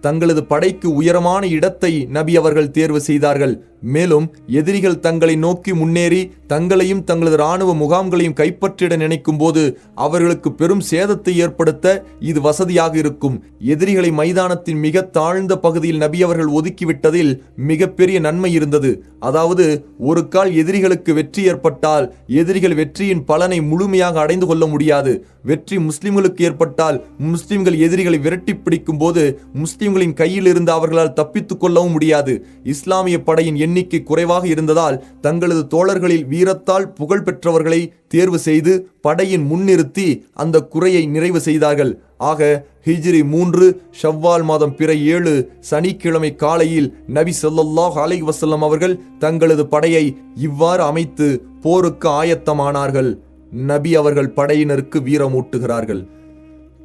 தங்களது படைக்கு உயரமான இடத்தை நபி அவர்கள் தேர்வு செய்தார்கள். மேலும் எதிரிகள் தங்களை நோக்கி முன்னேறி தங்களையும் தங்களது இராணுவ முகாம்களையும் கைப்பற்றிட நினைக்கும் போது அவர்களுக்கு பெரும் சேதத்தை ஏற்படுத்த இது வசதியாக இருக்கும். எதிரிகளை மைதானத்தின் மிக தாழ்ந்த பகுதியில் நபி அவர்கள் ஒதுக்கிவிட்டதில் மிகப்பெரிய நன்மை இருந்தது. அதாவது, ஒரு கால் எதிரிகளுக்கு வெற்றி ஏற்பட்டால் எதிரிகள் வெற்றியின் பலனை முழுமையாக அடைந்து கொள்ள முடியாது. வெற்றி முஸ்லிம்களுக்கு ஏற்பட்டால் முஸ்லிம்கள் எதிரிகளை விரட்டி பிடிக்கும் போது முஸ்லிம்களின் கையில் இருந்து அவர்களால் தப்பித்துக் கொள்ளவும் முடியாது. இஸ்லாமிய படையின் எண்ணிக்கை குறைவாக இருந்ததால் தங்களது தோழர்களில் வீரத்தால் புகழ் பெற்றவர்களை தேர்வு செய்து படையின் முன்னிறுத்தி அந்த குறையை நிறைவு செய்தார்கள். ஆக ஹிஜ்ரி 3 ஷவ்வால் மாதம் பிற 7 சனிக்கிழமை காலையில் நபி ஸல்லல்லாஹு அலைஹி வஸல்லம் அவர்கள் தங்களது படையை இவ்வாறு அமைத்து போருக்கு ஆயத்தமானார்கள். நபி அவர்கள் படையினருக்கு வீரமூட்டுகிறார்கள்.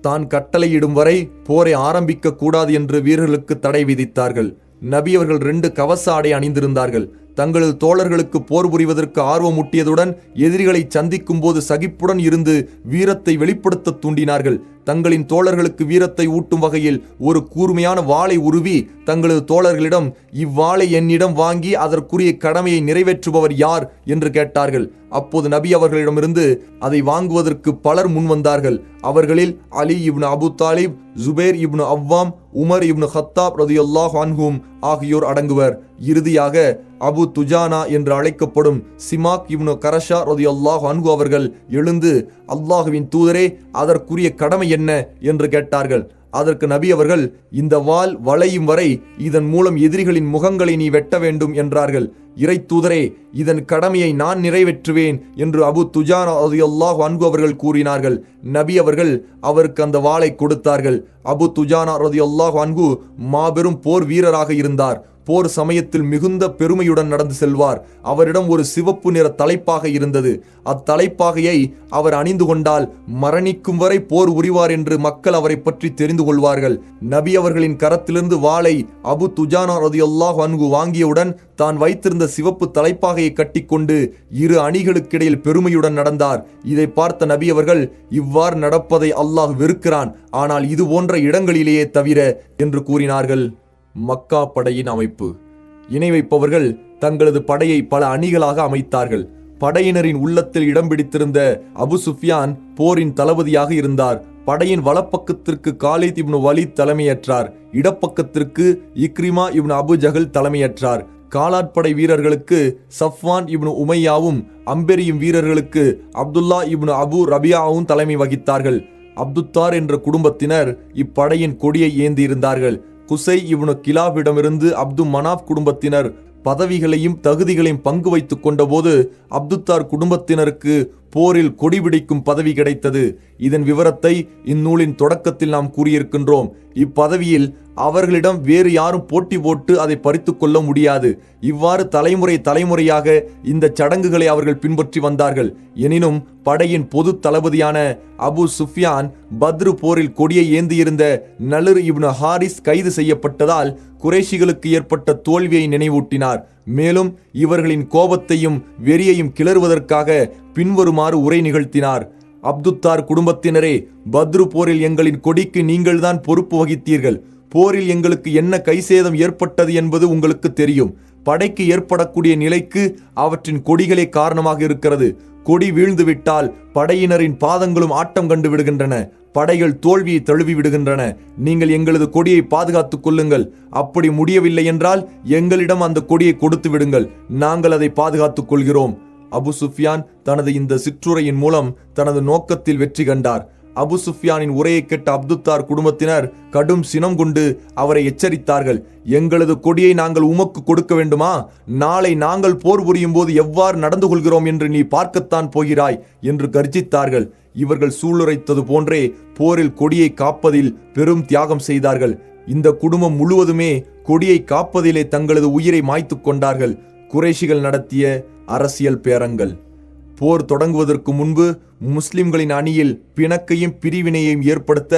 தான் கட்டளையிடும் வரை போரை ஆரம்பிக்க கூடாது என்று வீரர்களுக்கு தடை விதித்தார்கள். நபி அவர்கள் 2 கவச ஆடை அணிந்திருந்தார்கள். தங்களது தோழர்களுக்கு போர் புரிவதற்கு ஆர்வமூட்டியதுடன் எதிரிகளை சந்திக்கும் போது சகிப்புடன் இருந்து வீரத்தை வெளிப்படுத்த தூண்டினார்கள். தங்களின் தோழர்களுக்கு வீரத்தை ஊட்டும் வகையில் ஒரு கூர்மையான வாளை உருவி தங்களது தோழர்களிடம், இவ்வாளை என்னிடம் வாங்கி அதற்குரிய கடமையை நிறைவேற்றுபவர் யார் என்று கேட்டார்கள். அப்போது நபி அவர்களிடமிருந்து அதை வாங்குவதற்கு பலர் முன்வந்தார்கள். அவர்களில் அலி இப்னு அபு தாலிப், ஜுபைர் இப்னு அவ்வாம், உமர் இப்னு ஹத்தாப் ரலியல்லாஹு அன்ஹும் ஆகியோர் அடங்குவர். இறுதியாக அபு துஜானா என்று அழைக்கப்படும் சிமாக் இப்னு கரஷா ரலியல்லாஹு அன்ஹு அவர்கள் எழுந்து, அல்லாஹுவின் தூதரே, அதற்குரிய கடமை என்ன என்று கேட்டார்கள். அதற்கு நபி அவர்கள், இந்த வாள் வளையும் வரை இதன் மூலம் எதிரிகளின் முகங்களை நீ வெட்ட வேண்டும் என்றார்கள். இறை தூதரே, இதன் கடமையை நான் நிறைவேற்றுவேன் என்று அபு துஜானா ரலியல்லாஹு அன்ஹு அவர்கள் கூறினார்கள். நபி அவர்கள் அவருக்கு அந்த வாளை கொடுத்தார்கள். அபு துஜானா ரலியல்லாஹு அன்ஹு மாபெரும் போர் வீரராக இருந்தார். போர் சமயத்தில் மிகுந்த பெருமையுடன் நடந்து செல்வார். அவரிடம் ஒரு சிவப்பு நிற தலைப்பாகை இருந்தது. அத்தலைப்பாகையை அவர் அணிந்து கொண்டால் மரணிக்கும் வரை போர் உரிவார் என்று மக்கள் அவரை பற்றி தெரிந்து கொள்வார்கள். நபி அவர்களின் கரத்திலிருந்து வாளை அபு துஜானா ரலியல்லாஹு அன்ஹு வாங்கியவுடன் தான் வைத்திருந்த சிவப்பு தலைப்பாகையை கட்டிக்கொண்டு 2 அணிகளுக்கிடையில் பெருமையுடன் நடந்தார். இதை பார்த்த நபி அவர்கள், இவ்வாறு நடப்பதை அல்லாஹ் வெறுக்கிறான், ஆனால் இது போன்ற இடங்களிலேயே தவிர என்று கூறினார்கள். மக்கா படையின் அமைப்பு. இணை வைப்பவர்கள் தங்களது படையை பல அணிகளாக அமைத்தார்கள். படையினரின் உள்ளத்தில் இடம் பிடித்திருந்த அபு சுஃபியான் போரின் தளபதியாக இருந்தார். படையின் வலப்பக்கத்திற்கு காலித் இப்னு வலீத் தலைமையேற்றார். இடப்பக்கத்திற்கு இக்ரிமா இப்னு அபு ஜஹல் தலைமையேற்றார். காலாட்படை வீரர்களுக்கு சஃப்வான் இப்னு உமையாவும், அம்பெரியும் வீரர்களுக்கு அப்துல்லா இப்னு அபு ரபியாவும் தலைமை வகித்தார்கள். அப்துத்தார் என்ற குடும்பத்தினர் இப்படையின் கொடியை ஏந்தியிருந்தார்கள். குசை இப்னு கிலாபிடமிருந்து அப்து மனாப் குடும்பத்தினர் பதவிகளையும் தகுதிகளையும் பங்கு வைத்துக் கொண்டபோது அப்துத்தார் குடும்பத்தினருக்கு போரில் கொடிபிடிக்கும் பதவி கிடைத்தது. இதன் விவரத்தை இந்நூலின் தொடக்கத்தில் நாம் கூறியிருக்கின்றோம். இப்பதவியில் அவர்களிடம் வேறு யாரும் போட்டி போட்டு அதை பறித்து கொள்ள முடியாது. இவ்வாறு தலைமுறையாக இந்த சடங்குகளை அவர்கள் பின்பற்றி வந்தார்கள். எனினும் படையின் பொது தளபதியான அபு சுஃபியான் பத்ரு போரில் கொடியை ஏந்தியிருந்த நலிர் இப்னு ஹாரிஸ் கைது செய்யப்பட்டதால் குறைஷிகளுக்கு ஏற்பட்ட தோல்வியை நினைவூட்டினார். மேலும் இவர்களின் கோபத்தையும் வெறியையும் கிளறுவதற்காக பின்வருமாறு உரை நிகழ்த்தினார். அப்துத்தார் குடும்பத்தினரே, பத்ரு போரில் எங்களின் கொடிக்கு நீங்கள்தான் பொறுப்பு வகித்தீர்கள். போரில் எங்களுக்கு என்ன கைசேதம் ஏற்பட்டது என்பது உங்களுக்கு தெரியும். படைக்கு ஏற்படக்கூடிய நிலைக்கு அவற்றின் கொடிகளே காரணமாக இருக்கிறது. கொடி வீழ்ந்துவிட்டால் படையினரின் பாதங்களும் ஆட்டம் கண்டு விடுகின்றன. படைகள் தோல்வியை தழுவி விடுகின்றன. நீங்கள் எங்களது கொடியை பாதுகாத்துக் கொள்ளுங்கள். அப்படி முடியவில்லை என்றால் எங்களிடம் அந்த கொடியை கொடுத்து விடுங்கள். நாங்கள் அதை பாதுகாத்துக் கொள்கிறோம். அபு சுஃபியான் தனது இந்த சிற்றுரையின் மூலம் தனது நோக்கத்தில் வெற்றி கண்டார். அபு சுஃபியானின் உரையை கேட்ட அப்துத்தார் குடும்பத்தினர் கடும் சினம் கொண்டு அவரை எச்சரித்தார்கள். எங்களது கொடியை நாங்கள் உமக்கு கொடுக்க வேண்டுமா? நாளை நாங்கள் போர் புரியும் போது எவ்வாறு நடந்து கொள்கிறோம் என்று நீ பார்க்கத்தான் போகிறாய் என்று கர்ஜித்தார்கள். இவர்கள் சூளுரைத்தது போன்றே போரில் கொடியை காப்பதில் பெரும் தியாகம் செய்தார்கள். இந்த குடும்பம் முழுவதுமே கொடியை காப்பதிலே தங்களது உயிரை மாய்த்து கொண்டார்கள். குறைஷிகள் நடத்திய அரசியல் பேரங்கள். போர் தொடங்குவதற்கு முன்பு முஸ்லிம்களின் அணியில் பிணக்கையும் பிரிவினையையும் ஏற்படுத்த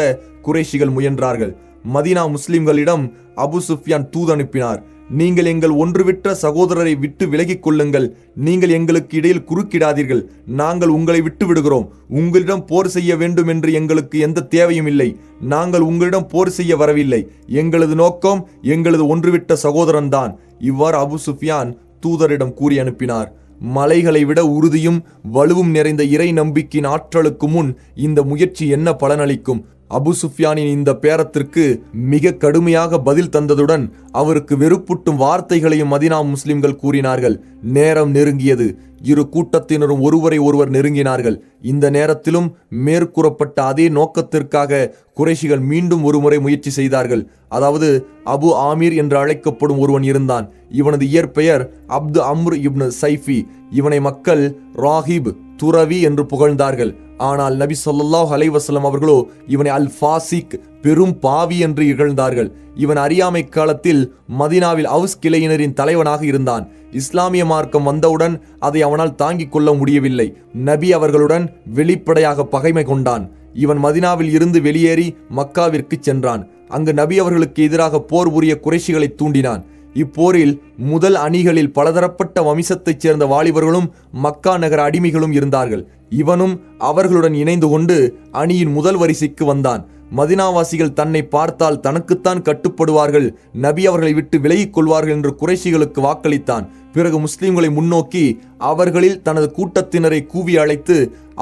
குறைஷிகள் முயன்றார்கள். மதீனா முஸ்லிம்களிடம் அபு சுஃபியான் தூது அனுப்பினார். நீங்கள் எங்கள் ஒன்றுவிட்ட சகோதரரை விட்டு விலகிக் கொள்ளுங்கள். நீங்கள் எங்களுக்கு இடையில் குறுக்கிடாதீர்கள். நாங்கள் உங்களை விட்டு விடுகிறோம். உங்களிடம் போர் செய்ய வேண்டும் என்று எங்களுக்கு எந்த தேவையும் இல்லை. நாங்கள் உங்களிடம் போர் செய்ய வரவில்லை. எங்களது நோக்கம் எங்களது ஒன்றுவிட்ட சகோதரன்தான். இவ்வாறு அபு சுஃபியான் தூதரிடம் கூறி அனுப்பினார். மலைகளை விட உறுதியும் வலுவும் நிறைந்த இறை நம்பிக்கையின் ஆற்றலுக்கு முன் இந்த முயற்சி என்ன பலனளிக்கும்? அபு சுஃபியானின் இந்த பேரத்திற்கு மிக கடுமையாக பதில் தந்ததுடன் அவருக்கு வெறுப்பூட்டும் வார்த்தைகளையும் மதீனா முஸ்லிம்கள் கூறினார்கள். நேரம் நெருங்கியது. இரு கூட்டத்தினரும் ஒருவரை ஒருவர் நெருங்கினார்கள். இந்த நேரத்திலும் மேற்கூறப்பட்ட அதே நோக்கத்திற்காக குறைஷிகள் மீண்டும் ஒருமுறை முயற்சி செய்தார்கள். அதாவது அபு ஆமீர் என்று அழைக்கப்படும் ஒருவன் இருந்தான். இவனது இயற்பெயர் அப்து அம்ர் இப்னு சைஃபி. இவனை மக்கள் ராஹிப், துறவி என்று புகழ்ந்தார்கள். ஆனால் நபி ஸல்லல்லாஹு அலைஹி வஸல்லம் அவர்களோ இவனை அல் ஃபாசிக், பெரும் பாவி என்று இகழ்ந்தார்கள். இவன் அறியாமை காலத்தில் மதீனாவில் அவுஸ் கிளையினரின் தலைவனாக இருந்தான். இஸ்லாமிய மார்க்கம் வந்தவுடன் அதை அவனால் தாங்கிக் கொள்ள முடியவில்லை. நபி அவர்களுடன் வெளிப்படையாக பகைமை கொண்டான். இவன் மதீனாவில் இருந்து வெளியேறி மக்காவிற்கு சென்றான். அங்கு நபி அவர்களுக்கு எதிராக போர் புரிய குறைஷிகளை தூண்டினான். இப்போரில் முதல் அணிகளில் பலதரப்பட்ட வம்சத்தைச் சேர்ந்த வாலிபர்களும் மக்கா நகர அடிமைகளும் இருந்தார்கள். இவனும் அவர்களுடன் இணைந்து கொண்டு அணியின் முதல் வரிசைக்கு வந்தான். மதீனாவாசிகள் தன்னை பார்த்தால் தனக்குத்தான் கட்டுப்படுவார்கள், நபி அவர்களை விட்டு விலகிக் கொள்வார்கள் என்று குறைஷிகளுக்கு வாக்களித்தான். பிறகு முஸ்லிம்களை முன்னோக்கி அவர்களில் தனது கூட்டத்தினரை கூவி அழைத்து,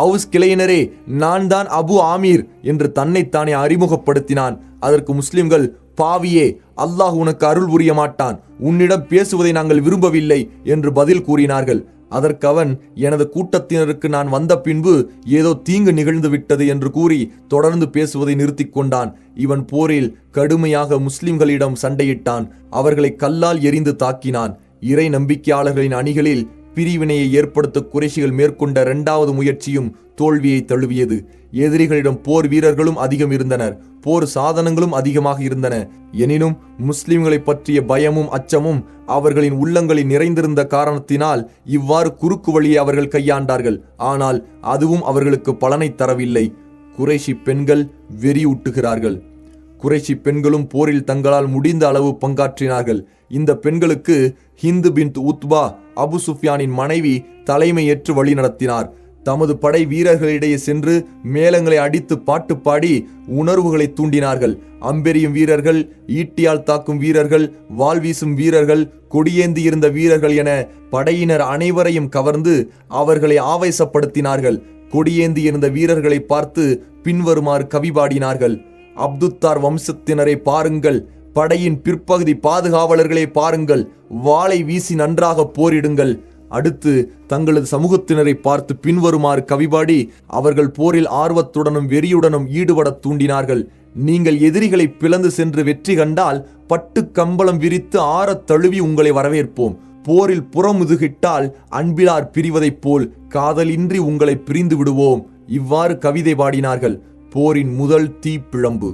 அவுஸ் கிளையினரே, நான் தான் அபு ஆமீர் என்று தன்னைத்தானே அறிமுகப்படுத்தினான். அதற்கு முஸ்லிம்கள், பாவியே, அல்லாஹ் உனக்கு அருள் புரிய மாட்டான், உன்னிடம் பேசுவதை நாங்கள் விரும்பவில்லை என்று பதில் கூறினார்கள். அதற்கு அவன், எனது கூட்டத்தினருக்கு நான் வந்த பின்பு ஏதோ தீங்கு நிகழ்ந்து விட்டது என்று கூறி தொடர்ந்து பேசுவதை நிறுத்தி கொண்டான். இவன் போரில் கடுமையாக முஸ்லிம்களிடம் சண்டையிட்டான். அவர்களை கல்லால் எறிந்து தாக்கினான். இறை நம்பிக்கையாளர்களின் அணிகளில் பிரிவினையை ஏற்படுத்த குறைஷிகள் மேற்கொண்ட இரண்டாவது முயற்சியும் தோல்வியை தழுவியது. எதிரிகளிடம் போர் வீரர்களும் அதிகம் இருந்தனர், போர் சாதனங்களும் அதிகமாக இருந்தன. எனினும் முஸ்லிம்களை பற்றிய பயமும் அச்சமும் அவர்களின் உள்ளங்களில் நிறைந்திருந்த காரணத்தினால் இவ்வாறு குறுக்கு வழியை அவர்கள் கையாண்டார்கள். ஆனால் அதுவும் அவர்களுக்கு பலனை தரவில்லை. குறைஷி பெண்கள் வெறியூட்டுகிறார்கள். குறைஷி பெண்களும் போரில் தங்களால் முடிந்த அளவு பங்காற்றினார்கள். இந்த பெண்களுக்கு ஹிந்து பின்த் உத்பா, அபு சுஃபியானின் மனைவி, தலைமை ஏற்று வழி நடத்தினார். தமது படை வீரர்களிடையே சென்று மேளங்களை அடித்து பாட்டு பாடி உணர்வுகளை தூண்டினார்கள். அம்பெரியும் வீரர்கள், ஈட்டியால் தாக்கும் வீரர்கள், வாள் வீசும் வீரர்கள், கொடியேந்தி இருந்த வீரர்கள் என படையினர் அனைவரையும் கவர்ந்து அவர்களை ஆவேசப்படுத்தினார்கள். கொடியேந்தி இருந்த வீரர்களை பார்த்து பின்வருமாறு கவி பாடினார்கள். அப்துத்தார் வம்சத்தினரை பாருங்கள், படையின் பிற்பகுதி பாதுகாவலர்களை பாருங்கள், வாளை வீசி நன்றாக போரிடுங்கள். அடுத்து தங்களது சமூகத்தினரை பார்த்து பின்வருமாறு கவிபாடி அவர்கள் போரில் ஆர்வத்துடனும் வெறியுடனும் ஈடுபட தூண்டினார்கள். நீங்கள் எதிரிகளை பிளந்து சென்று வெற்றி கண்டால் பட்டு கம்பளம் விரித்து ஆறத் தழுவி உங்களை வரவேற்போம். போரில் புறமுதுகிட்டால் அன்பிலார் பிரிவதைப் போல் காதலின்றி உங்களை பிரிந்து விடுவோம். இவ்வாறு கவிதை பாடினார்கள். போரின் முதல் தீப்பிழம்பு.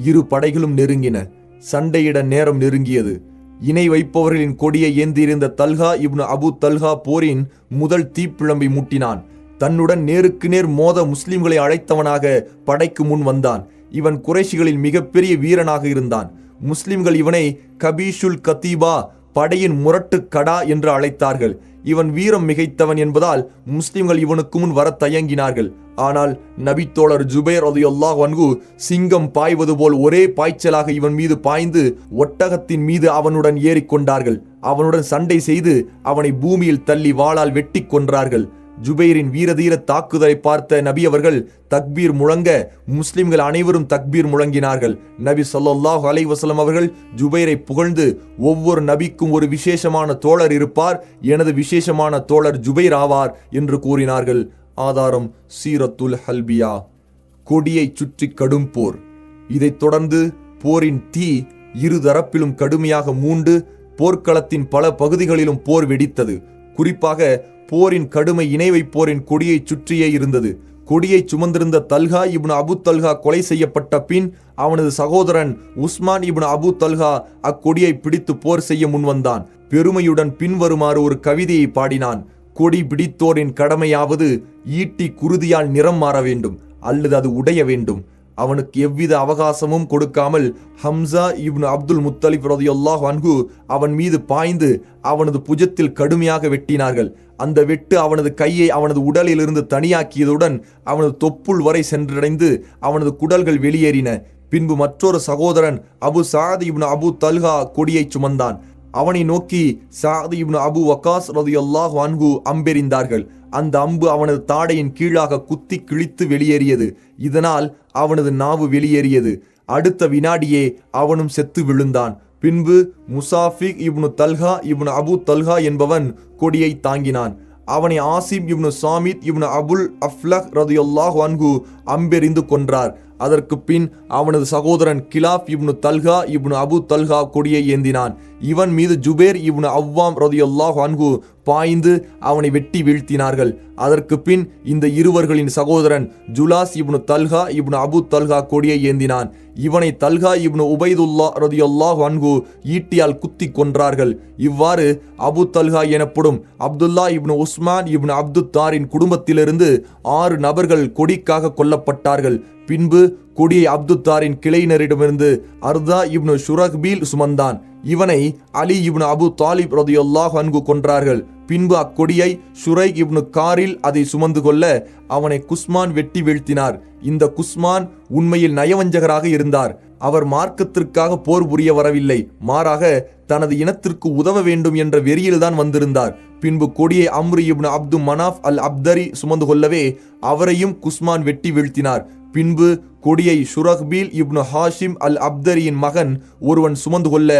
இரு படைகளும் நெருங்கின. சண்டையிட நேரம் நெருங்கியது. இணை வைப்பவர்களின் கொடியை ஏந்தியிருந்த தல்ஹா இப்னு அபு தல்ஹா போரின் முதல் தீப்பிழம்பை மூட்டினான். தன்னுடன் நேருக்கு நேர் மோத முஸ்லிம்களை அழைத்தவனாக படைக்கு முன் வந்தான். இவன் குறைஷிகளில் மிகப்பெரிய வீரனாக இருந்தான். முஸ்லிம்கள் இவனை கபீஷுல் கத்தீபா, படையின் முரட்டு கடா என்று அழைத்தார்கள். இவன் வீரம் மிகைத்தவன் என்பதால் முஸ்லிம்கள் இவனுக்கு முன் வர தயங்கினார்கள். ஆனால் நபித்தோழர் ஜுபைர் ரலியல்லாஹு அன்ஹு சிங்கம் பாய்வது போல் ஒரே பாய்ச்சலாக இவன் மீது பாய்ந்து ஒட்டகத்தின் மீது அவனுடன் ஏறிக்கொண்டார்கள். அவனுடன் சண்டை செய்து அவனை பூமியில் தள்ளி வாளால் வெட்டி கொன்றார்கள். ஜுபைரின் வீரதீர தாக்குதலை பார்த்த நபி அவர்கள் தக்பீர் முழங்க முஸ்லிம்கள் அனைவரும் தக்பீர் முழங்கினார்கள். நபி ஸல்லல்லாஹு அலைஹி வஸல்லம் அவர்கள் ஜுபைரை புகழ்ந்து, ஒவ்வொரு நபிக்கும் ஒரு விசேஷமான தோழர் இருப்பார், எனது விசேஷமான தோழர் ஜுபைர் ஆவார் என்று கூறினார்கள். ஆதாரம் சீரத்துல் ஹல்பியா. கொடியை சுற்றி கடும் போர். இதைத் தொடர்ந்து போரின் தீ இரு தரப்பிலும் கடுமையாக மூண்டு போர்க்களத்தின் பல பகுதிகளிலும் போர் வெடித்தது. குறிப்பாக போரின் கடுமை இணை வைப்போரின் கொடியை சுற்றியே இருந்தது. கொடியை சுமந்திருந்த தல்ஹா இப்னு அபு தல்ஹா கொலை செய்யப்பட்ட பின் அவனது சகோதரன் உஸ்மான் இப்னு அபு தல்ஹா அக்கொடியை பிடித்து போர் செய்ய முன்வந்தான். பெருமையுடன் பின்வருமாறு ஒரு கவிதையை பாடினான். கொடி பிடித்தோரின் கடமையாவது ஈட்டி குருதியால் நிறம் மாற வேண்டும் அல்லது அது உடைய வேண்டும். அவனுக்கு எவ்வித அவகாசமும் கொடுக்காமல் ஹம்சா இப்னு அப்துல் முத்தலிப் ரலியல்லாஹு அன்ஹு அவன் மீது பாய்ந்து அவனது புஜத்தில் கடுமையாக வெட்டினார்கள். அந்த வெட்டு அவனது கையை அவனது உடலிலிருந்து தனியாக்கியதுடன் அவனது தொப்புள் வரை சென்றடைந்து அவனது குடல்கள் வெளியேறின. பின்பு மற்றொரு சகோதரன் அபு சாத் இப்னு அபு தல்ஹா கொடியை சுமந்தான். அவனை நோக்கி சாத் இப்னு அபு வக்காஸ் ரலியல்லாஹு அன்ஹு அம்பெறிந்தார்கள். அந்த அம்பு அவனது தாடையின் கீழாக குத்தி கிழித்து வெளியேறியது. இதனால் அவனது நாவு வெளியேறியது. அடுத்த வினாடியே அவனும் செத்து விழுந்தான். பின்பு முசாஃபிக் இப்னு தல்ஹா இப்னு அபு தல்ஹா என்பவன் கொடியை தாங்கினான். அவனை ஆசிம் இப்னு சாமித் இப்னு அபுல் அஃப்லஹ் ரலியல்லாஹு அன்ஹு அம்பெறிந்து கொன்றார். அதற்கு பின் அவனது சகோதரன் கிலாப் இப்னு தல்ஹா இப்னு அபு தல்ஹா கொடியை ஏந்தினான். இவன் மீது ஜுபேர் இப்னு அவ்வாம் ரலியல்லாஹு அன்ஹு பாய்ந்து அவனை வெட்டி வீழ்த்தினார்கள். அதற்கு பின் இந்த இருவர்களின் சகோதரன் ஜுலாஸ் இப்னு தல்ஹா இப்னு அபு தல்ஹா கொடியை ஏந்தினான். இவனை தல்ஹா இப்னு உபைதுல்லா ரலியல்லாஹு அன்ஹு ஈட்டியால் குத்தி கொன்றார்கள். இவ்வாறு அபு தல்ஹா எனப்படும் அப்துல்லா இப்னு உஸ்மான் இப்னு அப்துத்தாரின் குடும்பத்திலிருந்து 6 நபர்கள் கொடிக்காக கொல்லப்பட்டார்கள். பின்பு கொடியை அப்துத்தாரின் கிளையினரிடமிருந்து அர்தா இப்னு ஷுரஹ்பீல் சுமந்தான். இவனை அலி இப்னு அபு தாலிப் ரலியல்லாஹு அன்ஹு கொன்றார்கள். பின்பு அக்கொடியை ஷுரைக் இப்னு காரில் அதை சுமந்து கொள்ள அவனை குஸ்மான் வெட்டி வீழ்த்தினார். இந்த குஸ்மான் உண்மையில் நயவஞ்சகராக இருந்தார். அவர் மார்க்கத்திற்காக போர் புரிய வரவில்லை, மாறாக தனது இனத்திற்கு உதவ வேண்டும் என்ற வெறியில்தான் வந்திருந்தார். பின்பு கொடியை அம்ரு இப்னு அப்து மனாஃப் அல் அப்தரி சுமந்து கொள்ளவே அவரையும் குஸ்மான் வெட்டி வீழ்த்தினார். பின்பு கொடியை ஷுரஹ்பீல் இப்னு ஹாஷிம் அல் அப்தரியின் மகன் ஒருவன் சுமந்து கொள்ள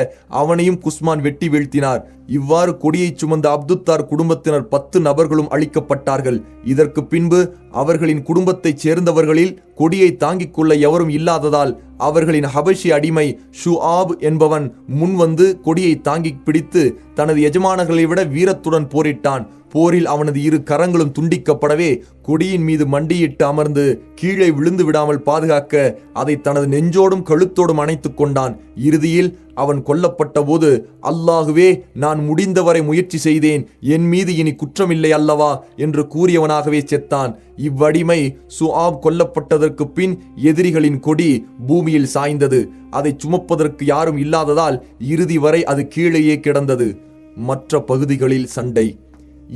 அவனையும் குஸ்மான் வெட்டி வீழ்த்தினார். இவ்வாறு கொடியை சுமந்த அப்துத்தார் குடும்பத்தினர் 10 நபர்களும் அழிக்கப்பட்டார்கள். இதற்கு பின்பு அவர்களின் குடும்பத்தைச் சேர்ந்தவர்களில் கொடியை தாங்கிக் கொள்ள எவரும் இல்லாததால் அவர்களின் ஹபஷி அடிமை ஷுஆப் என்பவன் முன்வந்து கொடியை தாங்கி பிடித்து தனது எஜமானர்களை விட வீரத்துடன் போரிட்டான். போரில் அவனது 2 கரங்களும் துண்டிக்கப்படவே கொடியின் மீது மண்டியிட்டு அமர்ந்து கீழே விழுந்து விடாமல் பாதுகாக்க அதை தனது நெஞ்சோடும் கழுத்தோடும் அணைத்துக் கொண்டான். இறுதியில் அவன் கொல்லப்பட்ட போது, அல்லாஹுவே, நான் முடிந்தவரை முயற்சி செய்தேன், என் மீது இனி குற்றமில்லை அல்லவா என்று கூறியவனாகவே செத்தான். இவ்வடிமை சுஆப் கொல்லப்பட்டதற்கு பின் எதிரிகளின் கொடி பூமியில் சாய்ந்தது. அதை சுமப்பதற்கு யாரும் இல்லாததால் இறுதி வரை அது கீழேயே கிடந்தது. மற்ற பகுதிகளில் சண்டை.